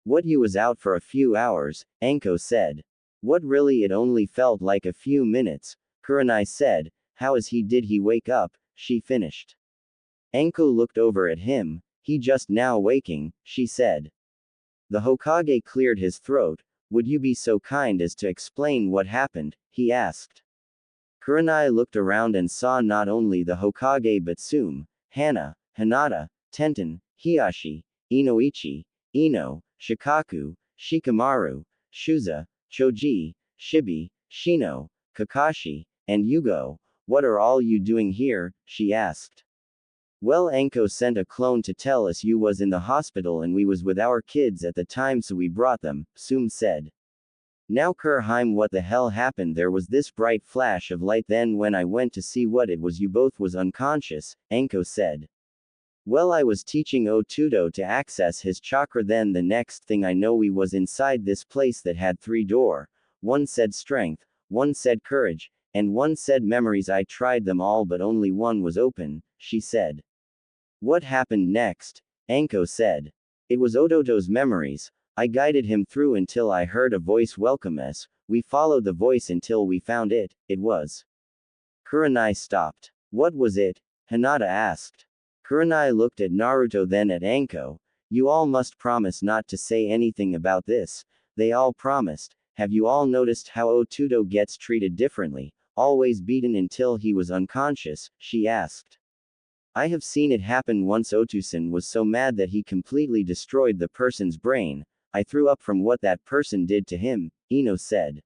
What, you was out for a few hours, Anko said. What, really? It only felt like a few minutes, Kurenai said. How is he? Did he wake up? She finished. Anko looked over at him. He just now waking, she said. The Hokage cleared his throat. Would you be so kind as to explain what happened? He asked. Kurenai looked around and saw not only the Hokage but Sume, Hana, Hinata, Tenten, Hiashi, Inoichi, Ino, Shikaku, Shikamaru, Shuza, Choji, Shibi, Shino, Kakashi, and Yugo. What are all you doing here? She asked. Well, Anko sent a clone to tell us you was in the hospital and we was with our kids at the time, so we brought them, Sume said. Now Kurheim, what the hell happened? There was this bright flash of light, then when I went to see what it was, you both was unconscious, Anko said. Well, I was teaching Otudo to access his chakra, then the next thing I know we was inside this place that had 3 doors. One said strength, one said courage, and one said memories. I tried them all but only one was open, she said. What happened next? Anko said. It was Ototo's memories. I guided him through until I heard a voice welcome us. We followed the voice until we found it. It was. Kurenai stopped. What was it? Hinata asked. Kurenai looked at Naruto, then at Anko. You all must promise not to say anything about this. They all promised. Have you all noticed how Otudo gets treated differently, always beaten until he was unconscious? She asked. I have seen it happen once. Otusan was so mad that he completely destroyed the person's brain. I threw up from what that person did to him, Ino said.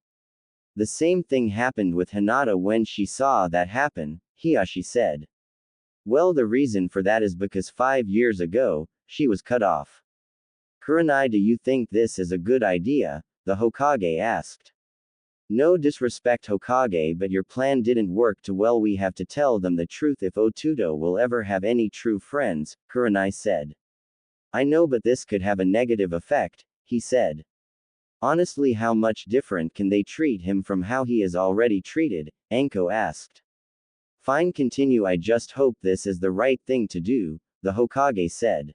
The same thing happened with Hinata when she saw that happen, Hiashi said. Well, the reason for that is because 5 years ago, she was cut off. Kurenai, do you think this is a good idea? The Hokage asked. No disrespect, Hokage, but your plan didn't work too well. We have to tell them the truth if Otudo will ever have any true friends, Kurenai said. I know, but this could have a negative effect, he said. Honestly, how much different can they treat him from how he is already treated? Anko asked. Fine, continue. I just hope this is the right thing to do, the Hokage said.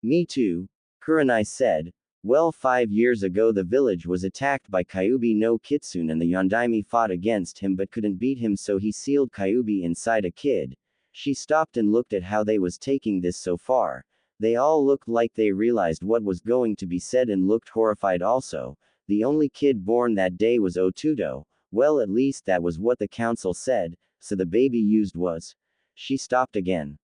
Me too, Kurenai said. Well, 5 years ago the village was attacked by Kyubi no Kitsune and the Yondaime fought against him but couldn't beat him, so he sealed Kyubi inside a kid. She stopped and looked at how they was taking this so far. They all looked like they realized what was going to be said and looked horrified also. The only kid born that day was Otudo. Well, at least that was what the council said, so the baby used was. She stopped again.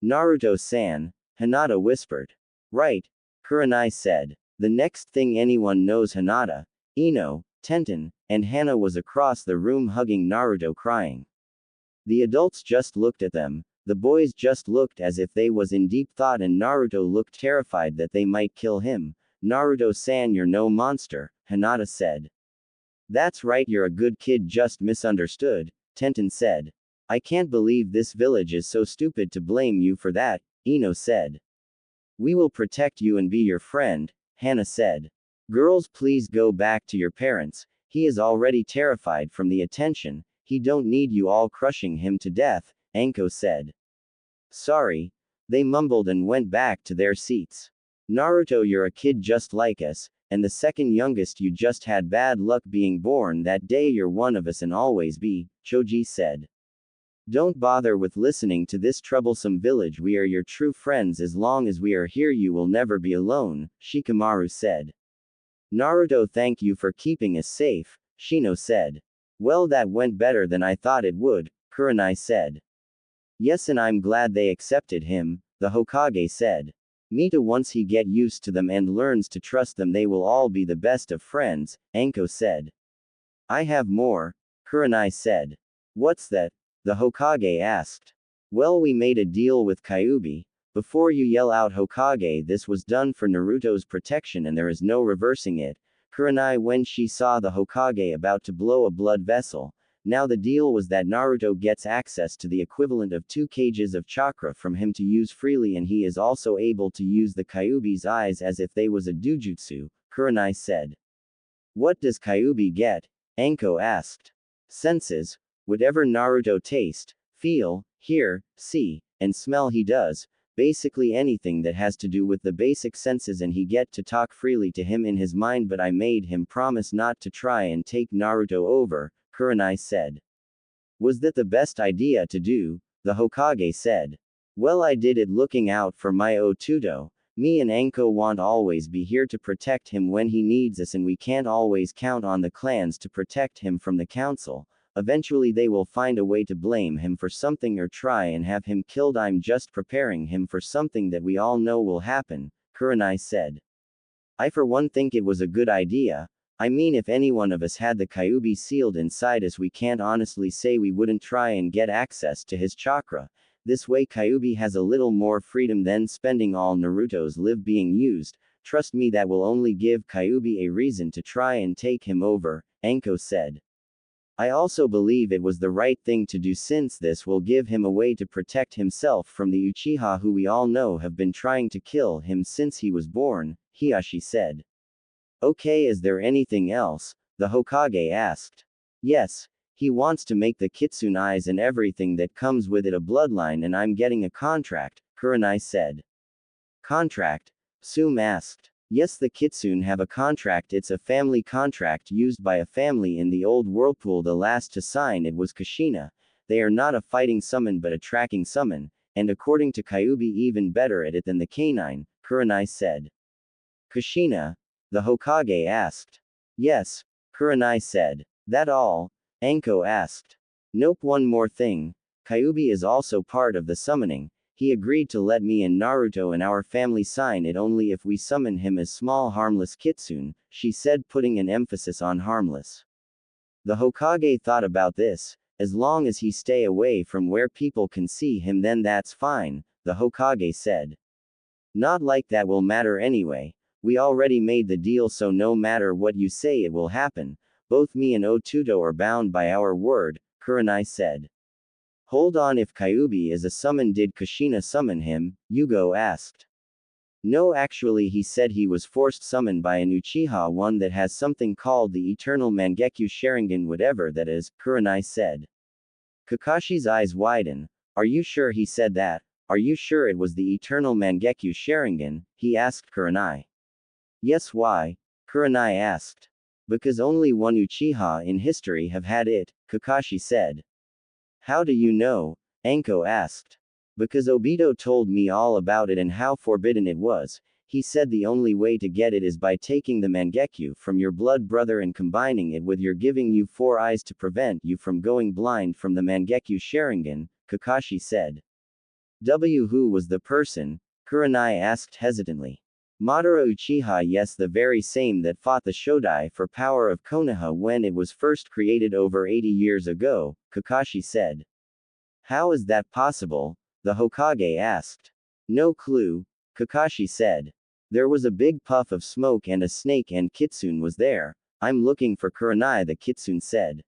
Naruto-san, Hinata whispered. Right, Kurenai said. The next thing anyone knows, Hinata, Ino, Tenten, and Hana was across the room hugging Naruto, crying. The adults just looked at them. The boys just looked as if they was in deep thought, and Naruto looked terrified that they might kill him. Naruto-san, you're no monster, Hinata said. That's right, you're a good kid, just misunderstood, Tenten said. I can't believe this village is so stupid to blame you for that, Ino said. We will protect you and be your friend, Hana said. Girls, please go back to your parents. He is already terrified from the attention. He don't need you all crushing him to death, Anko said. Sorry. They mumbled and went back to their seats. Naruto, you're a kid just like us, and the second youngest. You just had bad luck being born that day. You're one of us and always be, Choji said. Don't bother with listening to this troublesome village. We are your true friends. As long as we are here you will never be alone, Shikamaru said. Naruto, thank you for keeping us safe, Shino said. Well, that went better than I thought it would, Kurenai said. Yes, and I'm glad they accepted him, the Hokage said. Mita once he get used to them and learns to trust them they will all be the best of friends, Anko said. I have more, Kurenai said. What's that? The Hokage asked. Well, we made a deal with Kyuubi. Before you yell out Hokage, this was done for Naruto's protection and there is no reversing it. Kurenai when she saw the Hokage about to blow a blood vessel. Now the deal was that Naruto gets access to the equivalent of 2 cages of chakra from him to use freely and he is also able to use the Kyuubi's eyes as if they was a dujutsu, Kurenai said. What does Kyuubi get? Anko asked. Senses. Whatever Naruto taste, feel, hear, see, and smell he does, basically anything that has to do with the basic senses and he get to talk freely to him in his mind but I made him promise not to try and take Naruto over, Kurenai said. Was that the best idea to do? The Hokage said. Well, I did it looking out for my Otudo. Me and Anko won't always be here to protect him when he needs us and we can't always count on the clans to protect him from the council. Eventually they will find a way to blame him for something or try and have him killed. I'm just preparing him for something that we all know will happen, Kurenai said. I for one think it was a good idea. I mean if any one of us had the Kyuubi sealed inside us we can't honestly say we wouldn't try and get access to his chakra. This way Kyuubi has a little more freedom than spending all Naruto's live being used. Trust me that will only give Kyuubi a reason to try and take him over, Anko said. I also believe it was the right thing to do since this will give him a way to protect himself from the Uchiha who we all know have been trying to kill him since he was born, Hiashi said. Okay, is there anything else? The Hokage asked. Yes, he wants to make the Kitsune eyes and everything that comes with it a bloodline and I'm getting a contract, Kurenai said. Contract? Sum asked. Yes, the Kitsune have a contract. It's a family contract used by a family in the old whirlpool. The last to sign it was Kushina. They are not a fighting summon but a tracking summon, and according to Kyuubi even better at it than the canine, Kurenai said. Kushina? The Hokage asked. Yes, Kurenai said. That all? Anko asked. Nope, one more thing. Kyuubi is also part of the summoning. He agreed to let me and Naruto and our family sign it only if we summon him as small harmless Kitsune, she said, putting an emphasis on harmless. The Hokage thought about this. As long as he stay away from where people can see him then that's fine, the Hokage said. Not like that will matter anyway. We already made the deal so no matter what you say it will happen. Both me and Otudo are bound by our word, Kurenai said. Hold on, if Kyuubi is a summon, did Kushina summon him? Yugo asked. No, actually he said he was forced summoned by an Uchiha, one that has something called the Eternal Mangekyo Sharingan, whatever that is, Kurenai said. Kakashi's eyes widen. Are you sure he said that? Are you sure it was the Eternal Mangekyo Sharingan? He asked Kurenai. Yes, why? Kurenai asked. Because only one Uchiha in history have had it, Kakashi said. How do you know? Anko asked. Because Obito told me all about it and how forbidden it was. He said the only way to get it is by taking the Mangekyo from your blood brother and combining it with your, giving you 4 eyes to prevent you from going blind from the Mangekyo Sharingan, Kakashi said. Who was the person? Kurenai asked hesitantly. Madara Uchiha, yes, the very same that fought the Shodai for power of Konoha when it was first created over 80 years ago, Kakashi said. How is that possible? The Hokage asked. No clue, Kakashi said. There was a big puff of smoke and a snake and Kitsune was there. I'm looking for Kurenai, the Kitsune said.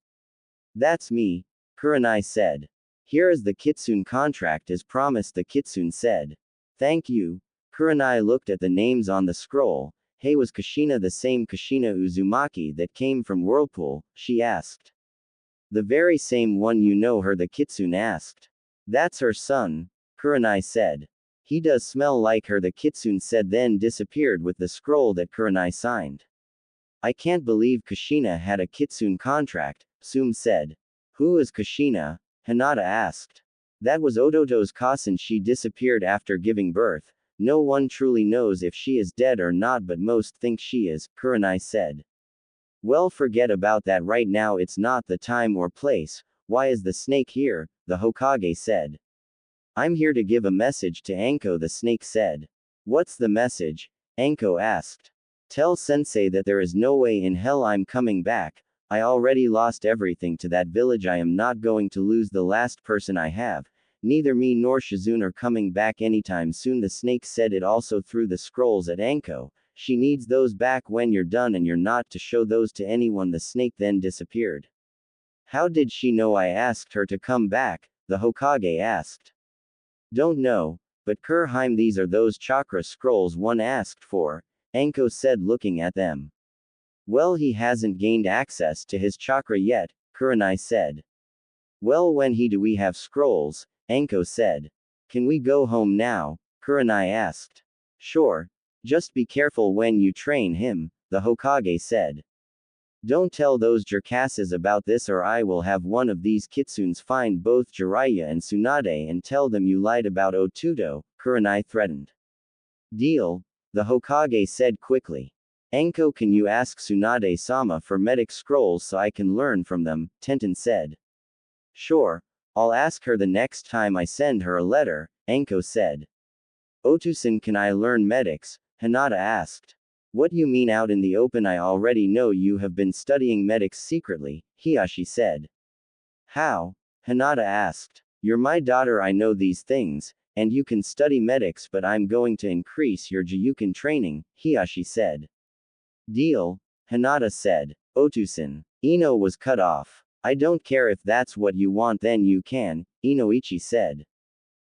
That's me, Kurenai said. Here is the Kitsune contract as promised, the Kitsune said. Thank you. Kurenai looked at the names on the scroll. Hey, was Kushina the same Kushina Uzumaki that came from Whirlpool? She asked. The very same one, you know her, the Kitsune asked. That's her son, Kurenai said. He does smell like her, the Kitsune said, then disappeared with the scroll that Kurenai signed. I can't believe Kushina had a Kitsune contract, Sum said. Who is Kushina? Hinata asked. That was Ototo's cousin. She disappeared after giving birth. No one truly knows if she is dead or not, but most think she is, Kurenai said. Well, forget about that right now, it's not the time or place. Why is the snake here? The Hokage said. I'm here to give a message to Anko, the snake said. What's the message? Anko asked. Tell sensei that there is no way in hell I'm coming back. I already lost everything to that village. I am not going to lose the last person I have. Neither me nor Shizune are coming back anytime soon. The snake said. It also threw the scrolls at Anko. She needs those back when you're done, and you're not to show those to anyone. The snake then disappeared. How did she know I asked her to come back? The Hokage asked. Don't know, but Kurheim, these are those chakra scrolls one asked for, Anko said, looking at them. Well, he hasn't gained access to his chakra yet, Kurenai said. Well, when do we have scrolls? Anko said. Can we go home now? Kurenai asked. Sure. Just be careful when you train him, the Hokage said. Don't tell those jerkasses about this, or I will have one of these kitsunes find both Jiraiya and Tsunade and tell them you lied about Otudo, Kurenai threatened. Deal, the Hokage said quickly. Anko, can you ask Tsunade-sama for medic scrolls so I can learn from them? Tenten said. Sure, I'll ask her the next time I send her a letter, Anko said. Otusan, can I learn medics? Hinata asked. What you mean out in the open? I already know you have been studying medics secretly, Hiashi said. How? Hinata asked. You're my daughter, I know these things, and you can study medics, but I'm going to increase your Jiyuken training, Hiashi said. Deal, Hinata said. Otusan. Ino was cut off. I don't care if that's what you want, then you can, Inoichi said.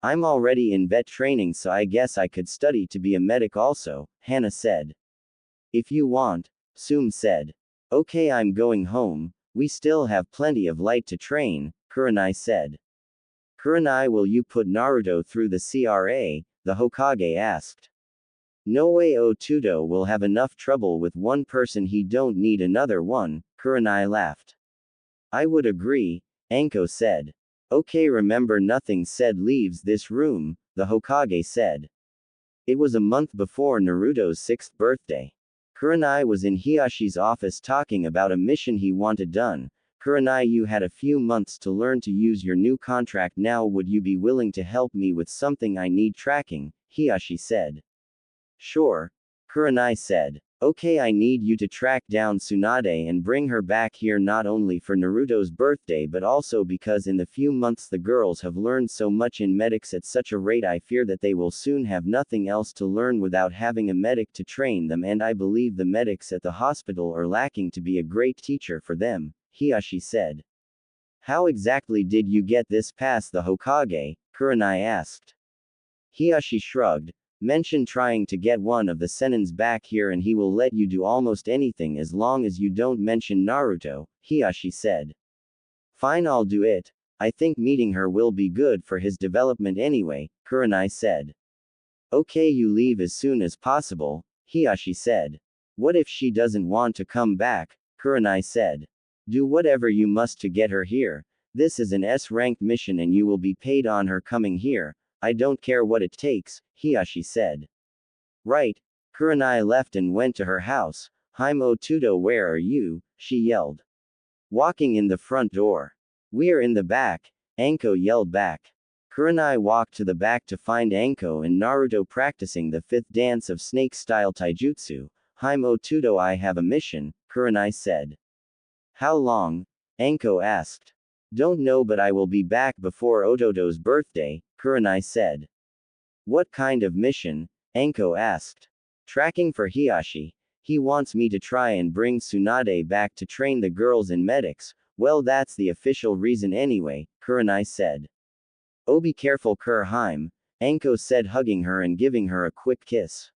I'm already in vet training, so I guess I could study to be a medic also, Hana said. If you want, Sum said. Okay, I'm going home, we still have plenty of light to train, Kurenai said. Kurenai, will you put Naruto through the CRA? The Hokage asked. No way, Otudo will have enough trouble with one person, he don't need another one, Kurenai laughed. I would agree, Anko said. Okay, remember nothing said leaves this room, the Hokage said. It was a month before Naruto's 6th birthday. Kurenai was in Hiashi's office talking about a mission he wanted done. Kurenai, you had a few months to learn to use your new contract now. Would you be willing to help me with something I need tracking? Hiashi said. Sure, Kurenai said. Okay, I need you to track down Tsunade and bring her back here, not only for Naruto's birthday but also because in the few months the girls have learned so much in medics at such a rate, I fear that they will soon have nothing else to learn without having a medic to train them, and I believe the medics at the hospital are lacking to be a great teacher for them, Hiashi said. How exactly did you get this past the Hokage? Kurenai asked. Hiashi shrugged. Mention trying to get one of the senins back here and he will let you do almost anything as long as you don't mention Naruto, Hiashi said. Fine, I'll do it. I think meeting her will be good for his development anyway, Kurenai said. Okay, you leave as soon as possible, Hiashi said. What if she doesn't want to come back? Kurenai said. Do whatever you must to get her here. This is an S-ranked mission and you will be paid on her coming here. I don't care what it takes, Hiashi said. Right. Kurenai left and went to her house. Haim Otudo, where are you? She yelled. Walking in the front door. We're in the back, Anko yelled back. Kurenai walked to the back to find Anko and Naruto practicing the 5th dance of snake-style taijutsu. Haim Otudo, I have a mission, Kurenai said. How long? Anko asked. Don't know, but I will be back before Otodo's birthday, Kurenai said. What kind of mission? Anko asked. Tracking for Hiashi. He wants me to try and bring Tsunade back to train the girls in medics. Well, that's the official reason anyway, Kurenai said. Oh, be careful, Kurheim, Anko said, hugging her and giving her a quick kiss.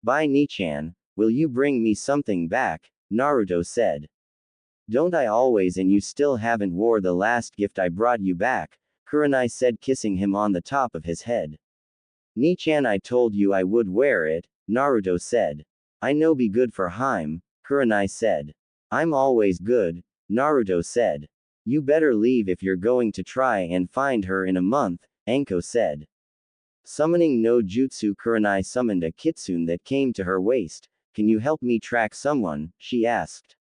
Bye, Nichan, will you bring me something back? Naruto said. Don't I always, and you still haven't wore the last gift I brought you back, Kurenai said, kissing him on the top of his head. Nichan, I told you I would wear it, Naruto said. I know, be good for Haim, Kurenai said. I'm always good, Naruto said. You better leave if you're going to try and find her in a month, Anko said. Summoning no jutsu, Kurenai summoned a kitsune that came to her waist. Can you help me track someone? She asked.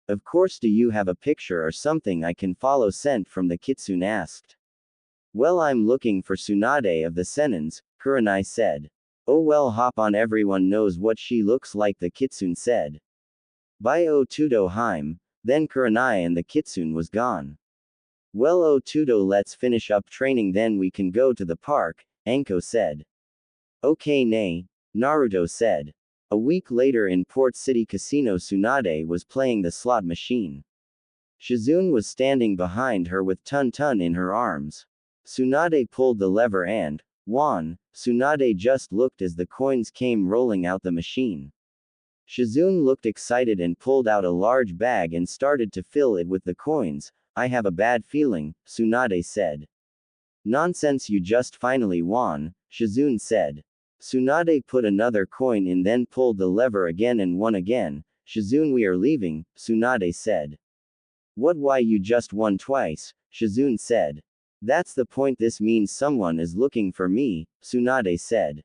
Of course, do you have a picture or something I can follow? Sent from the kitsune asked. Well, I'm looking for Tsunade of the Senins, Kurenai said. Oh well, hop on, everyone knows what she looks like, the kitsune said. By Otudo Heim, then Kurenai and the kitsune was gone. Well, Otudo, let's finish up training, then we can go to the park, Anko said. Okay, nay, Naruto said. A week later in Port City Casino, Tsunade was playing the slot machine. Shizune was standing behind her with Tun Tun in her arms. Tsunade pulled the lever and won. Tsunade just looked as the coins came rolling out the machine. Shizune looked excited and pulled out a large bag and started to fill it with the coins. I have a bad feeling, Tsunade said. Nonsense, you just finally won, Shizune said. Tsunade put another coin in, then pulled the lever again and won again. Shizune, we are leaving, Tsunade said. What, why, you just won twice, Shizune said. That's the point, this means someone is looking for me, Tsunade said.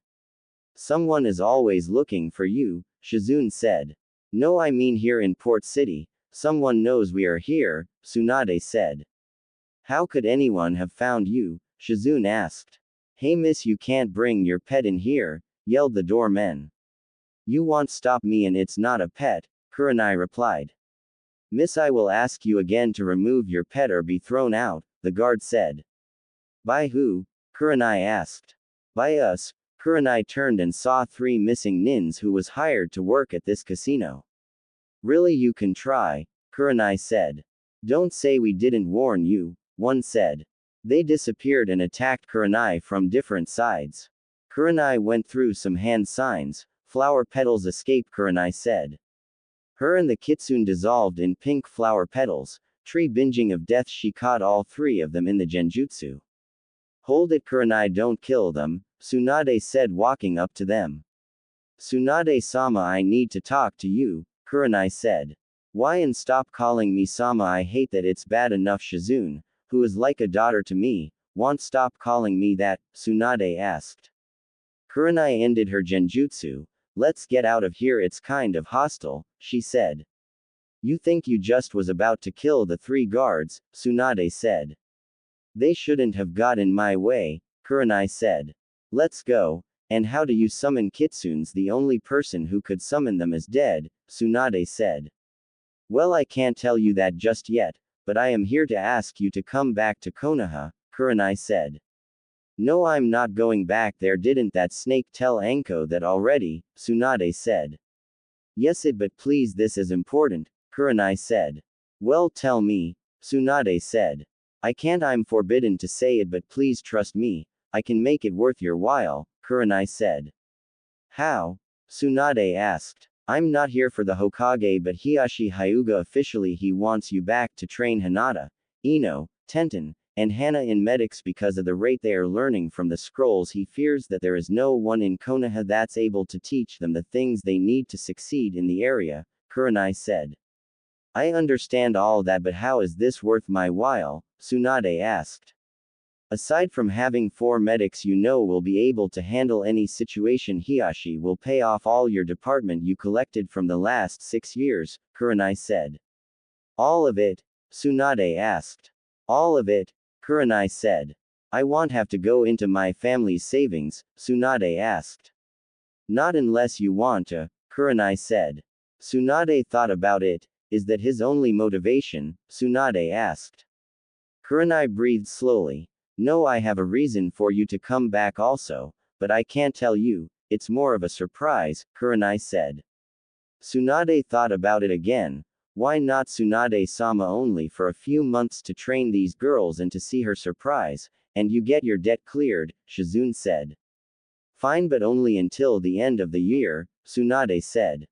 Someone is always looking for you, Shizune said. No, I mean here in Port City. Someone knows we are here, Tsunade said. How could anyone have found you? Shizune asked. Hey miss, you can't bring your pet in here, yelled the doorman. You won't stop me, and it's not a pet, Kurenai replied. Miss, I will ask you again to remove your pet or be thrown out, the guard said. By who? Kurenai asked. By us. Kurenai turned and saw 3 missing nins who was hired to work at this casino. Really, you can try, Kurenai said. Don't say we didn't warn you, one said. They disappeared and attacked Kurenai from different sides. Kurenai went through some hand signs. Flower petals escaped, Kurenai said. Her and the kitsune dissolved in pink flower petals. Tree binging of death, she caught all 3 of them in the genjutsu. Hold it, Kurenai, don't kill them, Tsunade said, walking up to them. Tsunade-sama, I need to talk to you, Kurenai said. Why, and stop calling me sama, I hate that, it's bad enough Shizune, who is like a daughter to me, won't stop calling me that, Tsunade asked. Kurenai ended her genjutsu. Let's get out of here, it's kind of hostile, she said. You think you just was about to kill the 3 guards, Tsunade said. They shouldn't have got in my way, Kurenai said. Let's go. And how do you summon kitsunes? The only person who could summon them is dead, Tsunade said. Well, I can't tell you that just yet, but I am here to ask you to come back to Konoha, Kurenai said. No, I'm not going back there. Didn't that snake tell Anko that already? Tsunade said. Yes, but please, this is important, Kurenai said. Well, tell me, Tsunade said. I can't, I'm forbidden to say it, but please trust me, I can make it worth your while, Kurenai said. How? Tsunade asked. I'm not here for the Hokage, but Hiyashi Hyuga officially he wants you back to train Hinata, Ino, Tenten, and Hana in medics because of the rate they are learning from the scrolls. He fears that there is no one in Konoha that's able to teach them the things they need to succeed in the area, Kurenai said. I understand all that, but how is this worth my while? Tsunade asked. Aside from having 4 medics you know will be able to handle any situation, Hiyashi will pay off all your department you collected from the last 6 years, Kurenai said. All of it? Tsunade asked. All of it, Kurenai said. I won't have to go into my family's savings, Tsunade asked. Not unless you want to, Kurenai said. Tsunade thought about it. Is that his only motivation? Tsunade asked. Kurenai breathed slowly. No, I have a reason for you to come back also, but I can't tell you, it's more of a surprise, Kurenai said. Tsunade thought about it again. Why not Tsunade-sama only for a few months to train these girls and to see her surprise, and you get your debt cleared, Shizune said. Fine, but only until the end of the year, Tsunade said.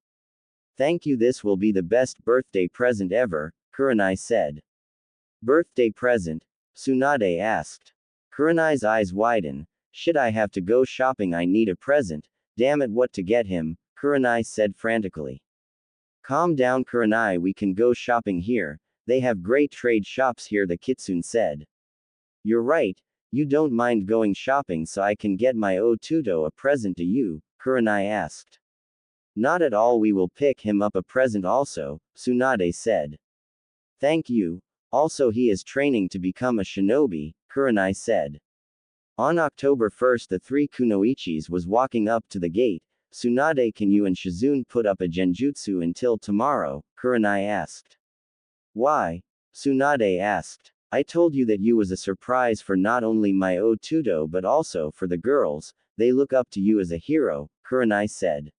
Thank you, this will be the best birthday present ever, Kurenai said. Birthday present? Tsunade asked. Kurenai's eyes widen. Shit, I have to go shopping, I need a present, damn it, what to get him, Kurenai said frantically. Calm down, Kurenai, we can go shopping here, they have great trade shops here, the kitsune said. You're right, you don't mind going shopping so I can get my Otudo a present to you, Kurenai asked. Not at all, we will pick him up a present also, Tsunade said. Thank you. Also, he is training to become a shinobi, Kurenai said. On October 1st, the three kunoichis was walking up to the gate. Tsunade, can you and Shizune put up a genjutsu until tomorrow? Kurenai asked. Why? Tsunade asked. I told you that you was a surprise for not only my Otudo but also for the girls, they look up to you as a hero, Kurenai said.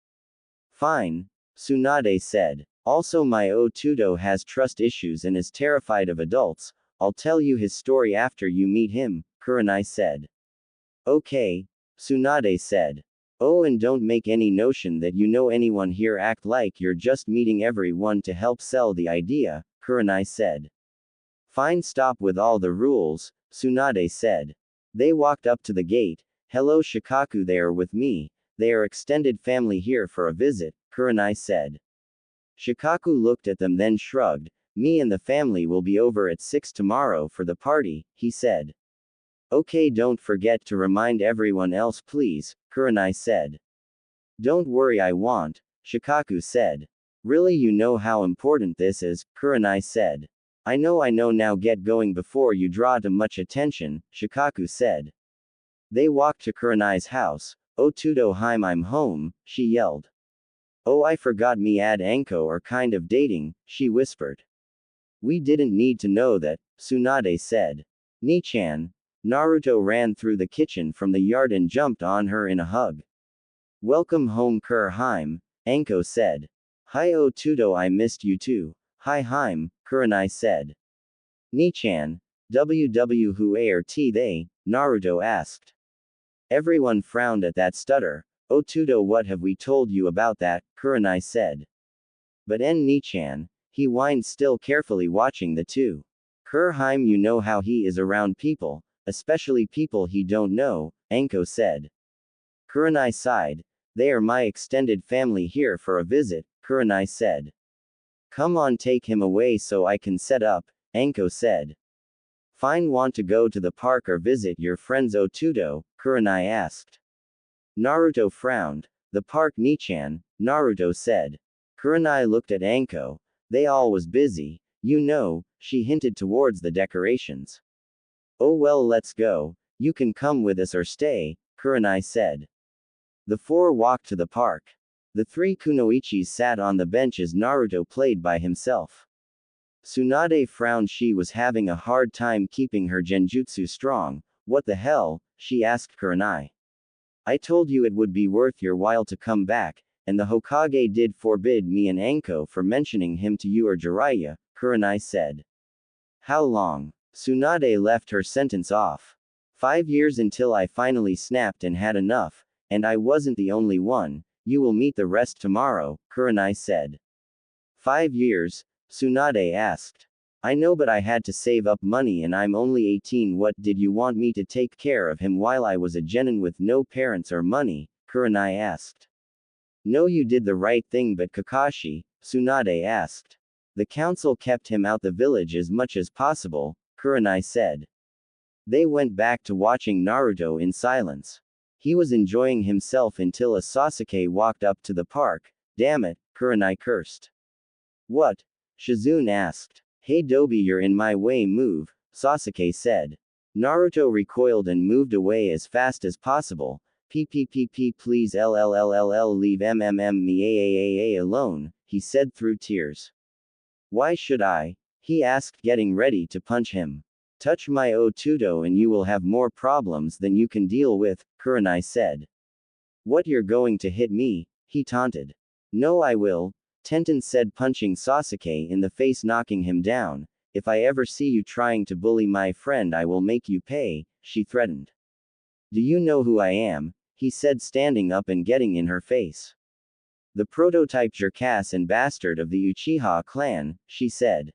Fine. Tsunade said. Also my Otudo has trust issues and is terrified of adults, I'll tell you his story after you meet him, Kurenai said. Okay. Tsunade said. Oh, and don't make any notion that you know anyone here, act like you're just meeting everyone to help sell the idea, Kurenai said. Fine, stop with all the rules, Tsunade said. They walked up to the gate. Hello Shikaku, they are with me, they are extended family here for a visit, Kurenai said. Shikaku looked at them then shrugged. Me and the family will be over at 6 tomorrow for the party, he said. Okay, don't forget to remind everyone else please, Kurenai said. Don't worry, I won't, Shikaku said. Really, you know how important this is, Kurenai said. I know, now get going before you draw too much attention, Shikaku said. They walked to Kurenai's house. Otudo Heim, I'm home, she yelled. Oh, I forgot me and Anko are kind of dating, she whispered. We didn't need to know that, Tsunade said. Ni-chan. Naruto ran through the kitchen from the yard and jumped on her in a hug. Welcome home Heim, Anko said. Hi Otudo, I missed you too. Hi Heim, Kurenai said. Ni-chan. Who are they? Naruto asked. Everyone frowned at that stutter. Otudo, what have we told you about that? Kurenai said. But Ni-chan, he whined, still carefully watching the two. Heim, you know how he is around people, especially people he don't know, Anko said. Kurenai sighed. They are my extended family here for a visit, Kurenai said. Come on, take him away so I can set up, Anko said. Fine, want to go to the park or visit your friends Otudo? Kurenai asked. Naruto frowned. The park Ni-chan, Naruto said. Kurenai looked at Anko. They all was busy, you know, she hinted towards the decorations. Oh well, let's go, you can come with us or stay, Kurenai said. The four walked to the park. The three kunoichis sat on the bench as Naruto played by himself. Tsunade frowned, she was having a hard time keeping her genjutsu strong. What the hell? She asked Kurenai. I told you it would be worth your while to come back, and the Hokage did forbid me and Anko for mentioning him to you or Jiraiya, Kurenai said. How long? Tsunade left her sentence off. 5 years until I finally snapped and had enough, and I wasn't the only one, you will meet the rest tomorrow, Kurenai said. 5 years? Tsunade asked. I know, but I had to save up money and I'm only 18. What, did you want me to take care of him while I was a genin with no parents or money? Kurenai asked. No, you did the right thing, but Kakashi, Tsunade asked. The council kept him out the village as much as possible, Kurenai said. They went back to watching Naruto in silence. He was enjoying himself until a Sasuke walked up to the park. Damn it, Kurenai cursed. What? Shizune asked. Hey Dobi, you're in my way, move, Sasuke said. Naruto recoiled and moved away as fast as possible. PPPP, please LLLLL, leave me alone, he said through tears. Why should I? He asked, getting ready to punch him. Touch my Otudo and you will have more problems than you can deal with, Kurenai said. What, you're going to hit me? He taunted. No, I will, Tenten said, punching Sasuke in the face, knocking him down. If I ever see you trying to bully my friend, I will make you pay, she threatened. Do you know who I am? He said, standing up and getting in her face. The prototype jerkass and bastard of the Uchiha clan, she said.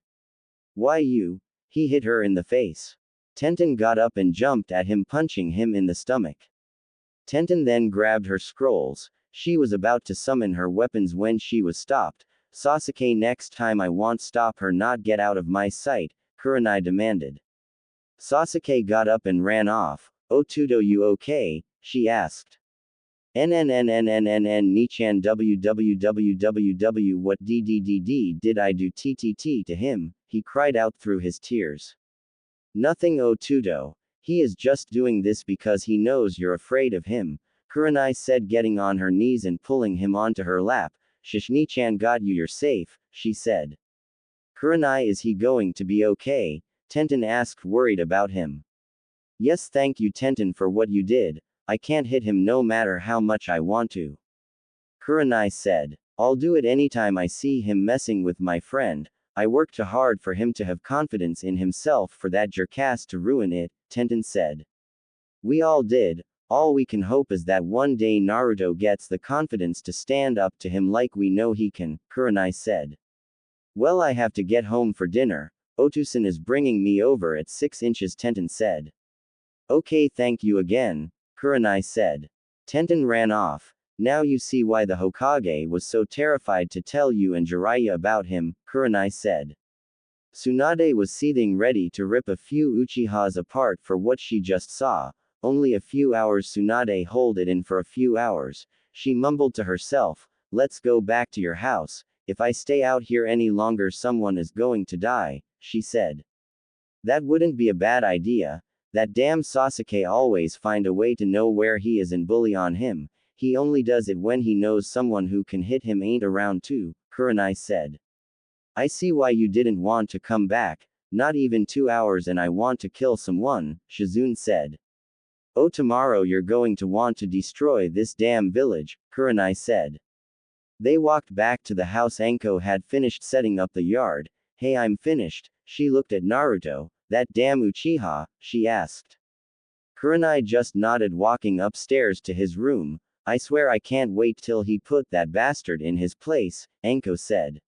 Why you? He hit her in the face. Tenten got up and jumped at him, punching him in the stomach. Tenten then grabbed her scrolls. She was about to summon her weapons when she was stopped. Sasuke, next time I won't stop her, not get out of my sight, Kurenai demanded. Sasuke got up and ran off. Otudo, you okay? She asked. Ni-chan www, what did I do ttt to him? He cried out through his tears. Nothing, Otudo. He is just doing this because he knows you're afraid of him, Kurenai said, getting on her knees and pulling him onto her lap. Shishni-chan got you, you're safe, she said. Kurenai, is he going to be okay? Tenten asked, worried about him. Yes, thank you Tenten for what you did. I can't hit him no matter how much I want to. Kurenai said. I'll do it anytime I see him messing with my friend. I worked too hard for him to have confidence in himself for that jerkass to ruin it, Tenten said. We all did. All we can hope is that one day Naruto gets the confidence to stand up to him like we know he can, Kurenai said. Well, I have to get home for dinner. Otusan is bringing me over at 6 inches, Tenten said. Okay, thank you again, Kurenai said. Tenten ran off. Now you see why the Hokage was so terrified to tell you and Jiraiya about him, Kurenai said. Tsunade was seething, ready to rip a few Uchihas apart for what she just saw. Only a few hours. Tsunade hold it in for a few hours. She mumbled to herself, let's go back to your house. If I stay out here any longer someone is going to die, she said. That wouldn't be a bad idea. That damn Sasuke always find a way to know where he is and bully on him. He only does it when he knows someone who can hit him ain't around too, Kurenai said. I see why you didn't want to come back. Not even 2 hours and I want to kill someone, Shizune said. Oh, tomorrow you're going to want to destroy this damn village, Kurenai said. They walked back to the house. Anko had finished setting up the yard. Hey, I'm finished. She looked at Naruto. That damn Uchiha, she asked. Kurenai just nodded, walking upstairs to his room. I swear I can't wait till he put that bastard in his place, Anko said.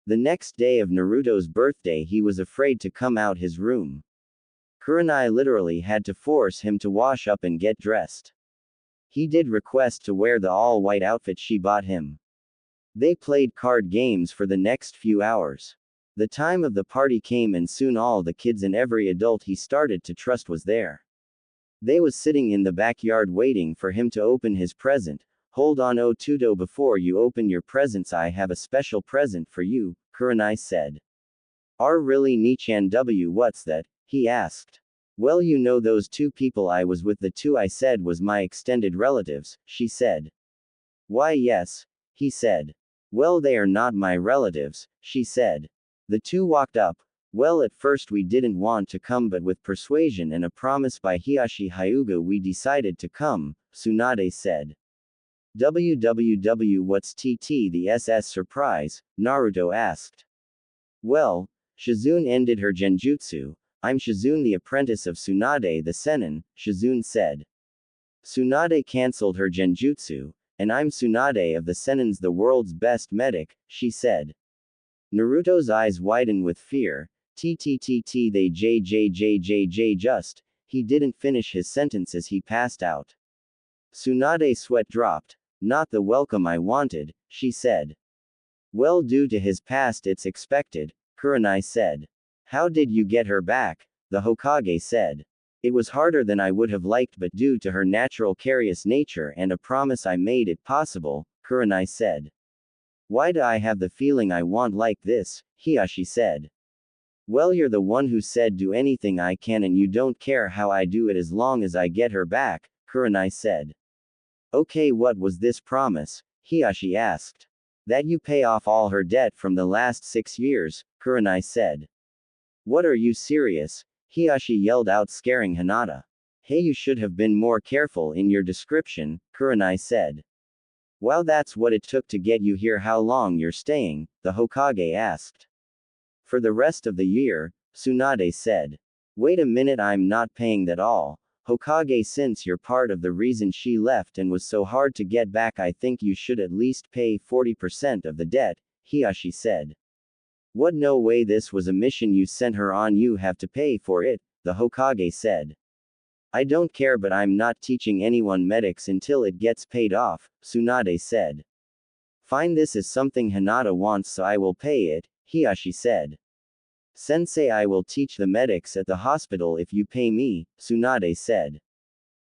The next day of Naruto's birthday he was afraid to come out his room. Kurenai literally had to force him to wash up and get dressed. He did request to wear the all-white outfit she bought him. They played card games for the next few hours. The time of the party came and soon all the kids and every adult he started to trust was there. They was sitting in the backyard waiting for him to open his present. Hold on, Otudo, before you open your presents I have a special present for you, Kurenai said. Really, Nichan W, what's that? He asked. Well, you know those 2 people I was with, the 2 I said was my extended relatives, she said. Why yes, he said. Well, they are not my relatives, she said. The 2 walked up. Well, at first we didn't want to come, but with persuasion and a promise by Hiashi Hyuga we decided to come, Tsunade said. What's TT the SS surprise? Naruto asked. Well, Shizune ended her genjutsu. I'm Shizune, the apprentice of Tsunade the Sennin, Shizune said. Tsunade cancelled her genjutsu, and I'm Tsunade of the Sennins, the world's best medic, she said. Naruto's eyes widened with fear. They just. He didn't finish his sentence as he passed out. Tsunade's sweat dropped. Not the welcome I wanted, she said. Well, due to his past it's expected, Kurenai said. How did you get her back? The Hokage said. It was harder than I would have liked, but due to her natural curious nature and a promise I made it possible, Kurenai said. Why do I have the feeling I want like this? Hiashi said. Well, you're the one who said do anything I can and you don't care how I do it as long as I get her back, Kurenai said. Okay, what was this promise? Hiashi asked. That you pay off all her debt from the last 6 years, Kurenai said. What, are you serious? Hiashi yelled out, scaring Hinata. Hey, you should have been more careful in your description, Kurenai said. Well, that's what it took to get you here. How long you're staying? The Hokage asked. For the rest of the year, Tsunade said. Wait a minute, I'm not paying that all. Hokage, since you're part of the reason she left and was so hard to get back, I think you should at least pay 40% of the debt, Hiashi said. What, no way, this was a mission you sent her on, you have to pay for it, the Hokage said. I don't care, but I'm not teaching anyone medics until it gets paid off, Tsunade said. Fine, this is something Hinata wants, so I will pay it, Hiashi said. Sensei, I will teach the medics at the hospital if you pay me, Tsunade said.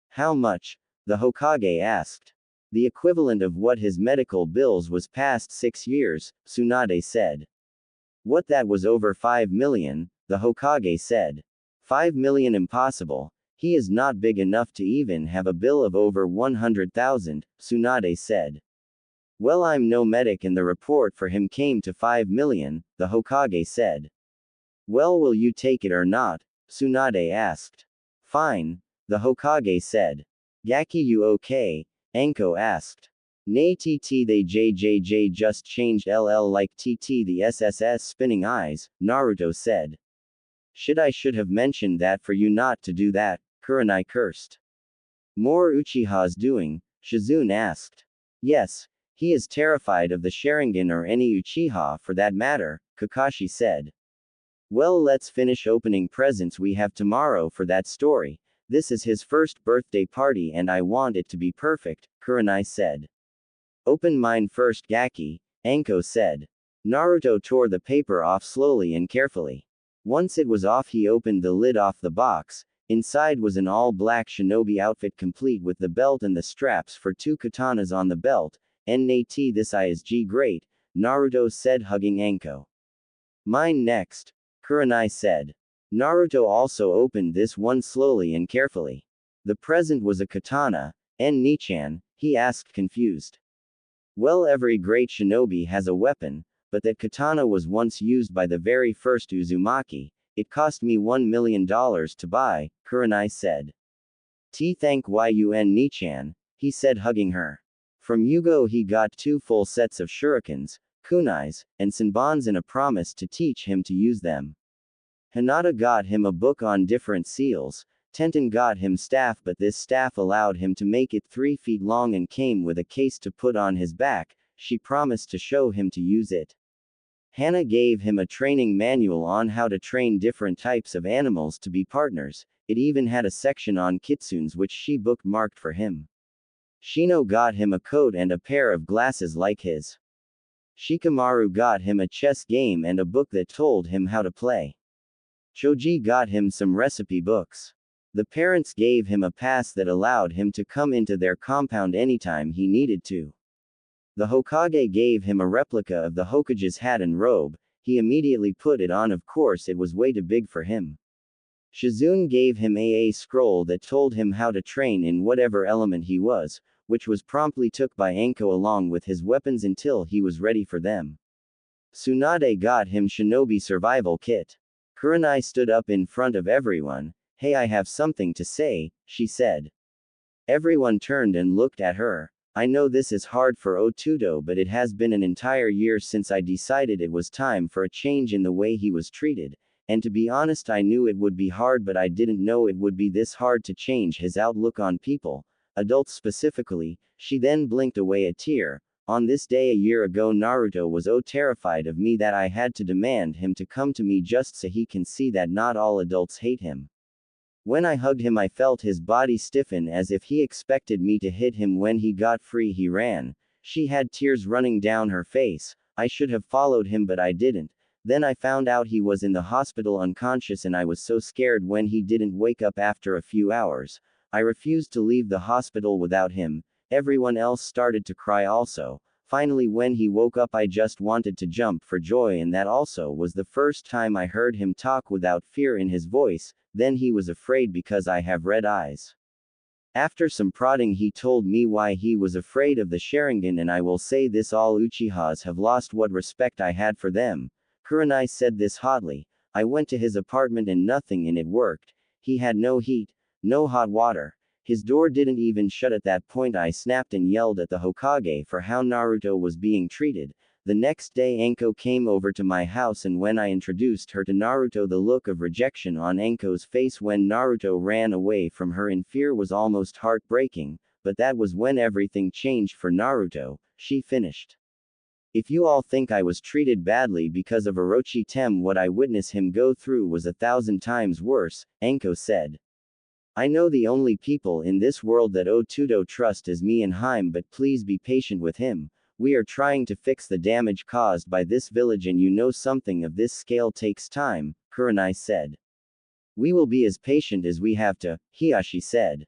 How much? The Hokage asked. The equivalent of what his medical bills was past 6 years, Tsunade said. What, that was over 5 million, the Hokage said. 5 million, impossible. He is not big enough to even have a bill of over 100,000, Tsunade said. Well, I'm no medic and the report for him came to 5 million, the Hokage said. Well, will you take it or not? Tsunade asked. Fine, the Hokage said. Gaki, you okay? Anko asked. Nay TT, they JJJ just changed LL like TT the SSS spinning eyes, Naruto said. Should have mentioned that for you not to do that, Kurenai cursed. More Uchiha's doing, Shizune asked. Yes, he is terrified of the Sharingan or any Uchiha for that matter, Kakashi said. Well, let's finish opening presents we have tomorrow for that story. This is his first birthday party and I want it to be perfect, Kurenai said. Open mine first, Gaki, Anko said. Naruto tore the paper off slowly and carefully. Once it was off, he opened the lid off the box. Inside was an all-black shinobi outfit complete with the belt and the straps for 2 katanas on the belt. Nat, this is great, Naruto said, hugging Anko. Mine next, Kurenai said. Naruto also opened this one slowly and carefully. The present was a katana. Nichan, he asked, confused. Well, every great shinobi has a weapon, but that katana was once used by the very first Uzumaki. It cost me $1 million to buy, Kurenai said. Thank you Nichan, he said, hugging her. From Yugo he got 2 full sets of shurikens, kunais, and senbons and a promise to teach him to use them. Hinata got him a book on different seals. Tenten got him staff, but this staff allowed him to make it 3 feet long and came with a case to put on his back. She promised to show him to use it. Hana gave him a training manual on how to train different types of animals to be partners. It even had a section on kitsunes which she bookmarked for him. Shino got him a coat and a pair of glasses like his. Shikamaru got him a chess game and a book that told him how to play. Choji got him some recipe books. The parents gave him a pass that allowed him to come into their compound anytime he needed to. The Hokage gave him a replica of the Hokage's hat and robe. He immediately put it on. Of course, it was way too big for him. Shizune gave him a scroll that told him how to train in whatever element he was, which was promptly took by Anko along with his weapons until he was ready for them. Tsunade got him shinobi survival kit. Kurenai stood up in front of everyone. Hey, I have something to say, she said. Everyone turned and looked at her. I know this is hard for Otudo, but it has been an entire year since I decided it was time for a change in the way he was treated, and to be honest, I knew it would be hard, but I didn't know it would be this hard to change his outlook on people, adults specifically. She then blinked away a tear. On this day a year ago, Naruto was so terrified of me that I had to demand him to come to me just so he can see that not all adults hate him. When I hugged him, I felt his body stiffen as if he expected me to hit him. When he got free, he ran. She had tears running down her face. I should have followed him, but I didn't. Then I found out he was in the hospital unconscious, and I was so scared when he didn't wake up after a few hours. I refused to leave the hospital without him. Everyone else started to cry also. Finally, when he woke up, I just wanted to jump for joy, and that also was the first time I heard him talk without fear in his voice. Then he was afraid because I have red eyes. After some prodding, he told me why he was afraid of the Sharingan, and I will say this: all Uchihas have lost what respect I had for them. Kurenai said this hotly. I went to his apartment and nothing in it worked. He had no heat, no hot water. His door didn't even shut. At that point, I snapped and yelled at the Hokage for how Naruto was being treated. The next day, Anko came over to my house, and when I introduced her to Naruto, the look of rejection on Anko's face when Naruto ran away from her in fear was almost heartbreaking, but that was when everything changed for Naruto, she finished. If you all think I was treated badly because of Orochi Tem, what I witnessed him go through was 1,000 times worse, Anko said. I know the only people in this world that Otudo trust is me and Haim, but please be patient with him. We are trying to fix the damage caused by this village, and you know something of this scale takes time, Kurenai said. We will be as patient as we have to, Hiashi said.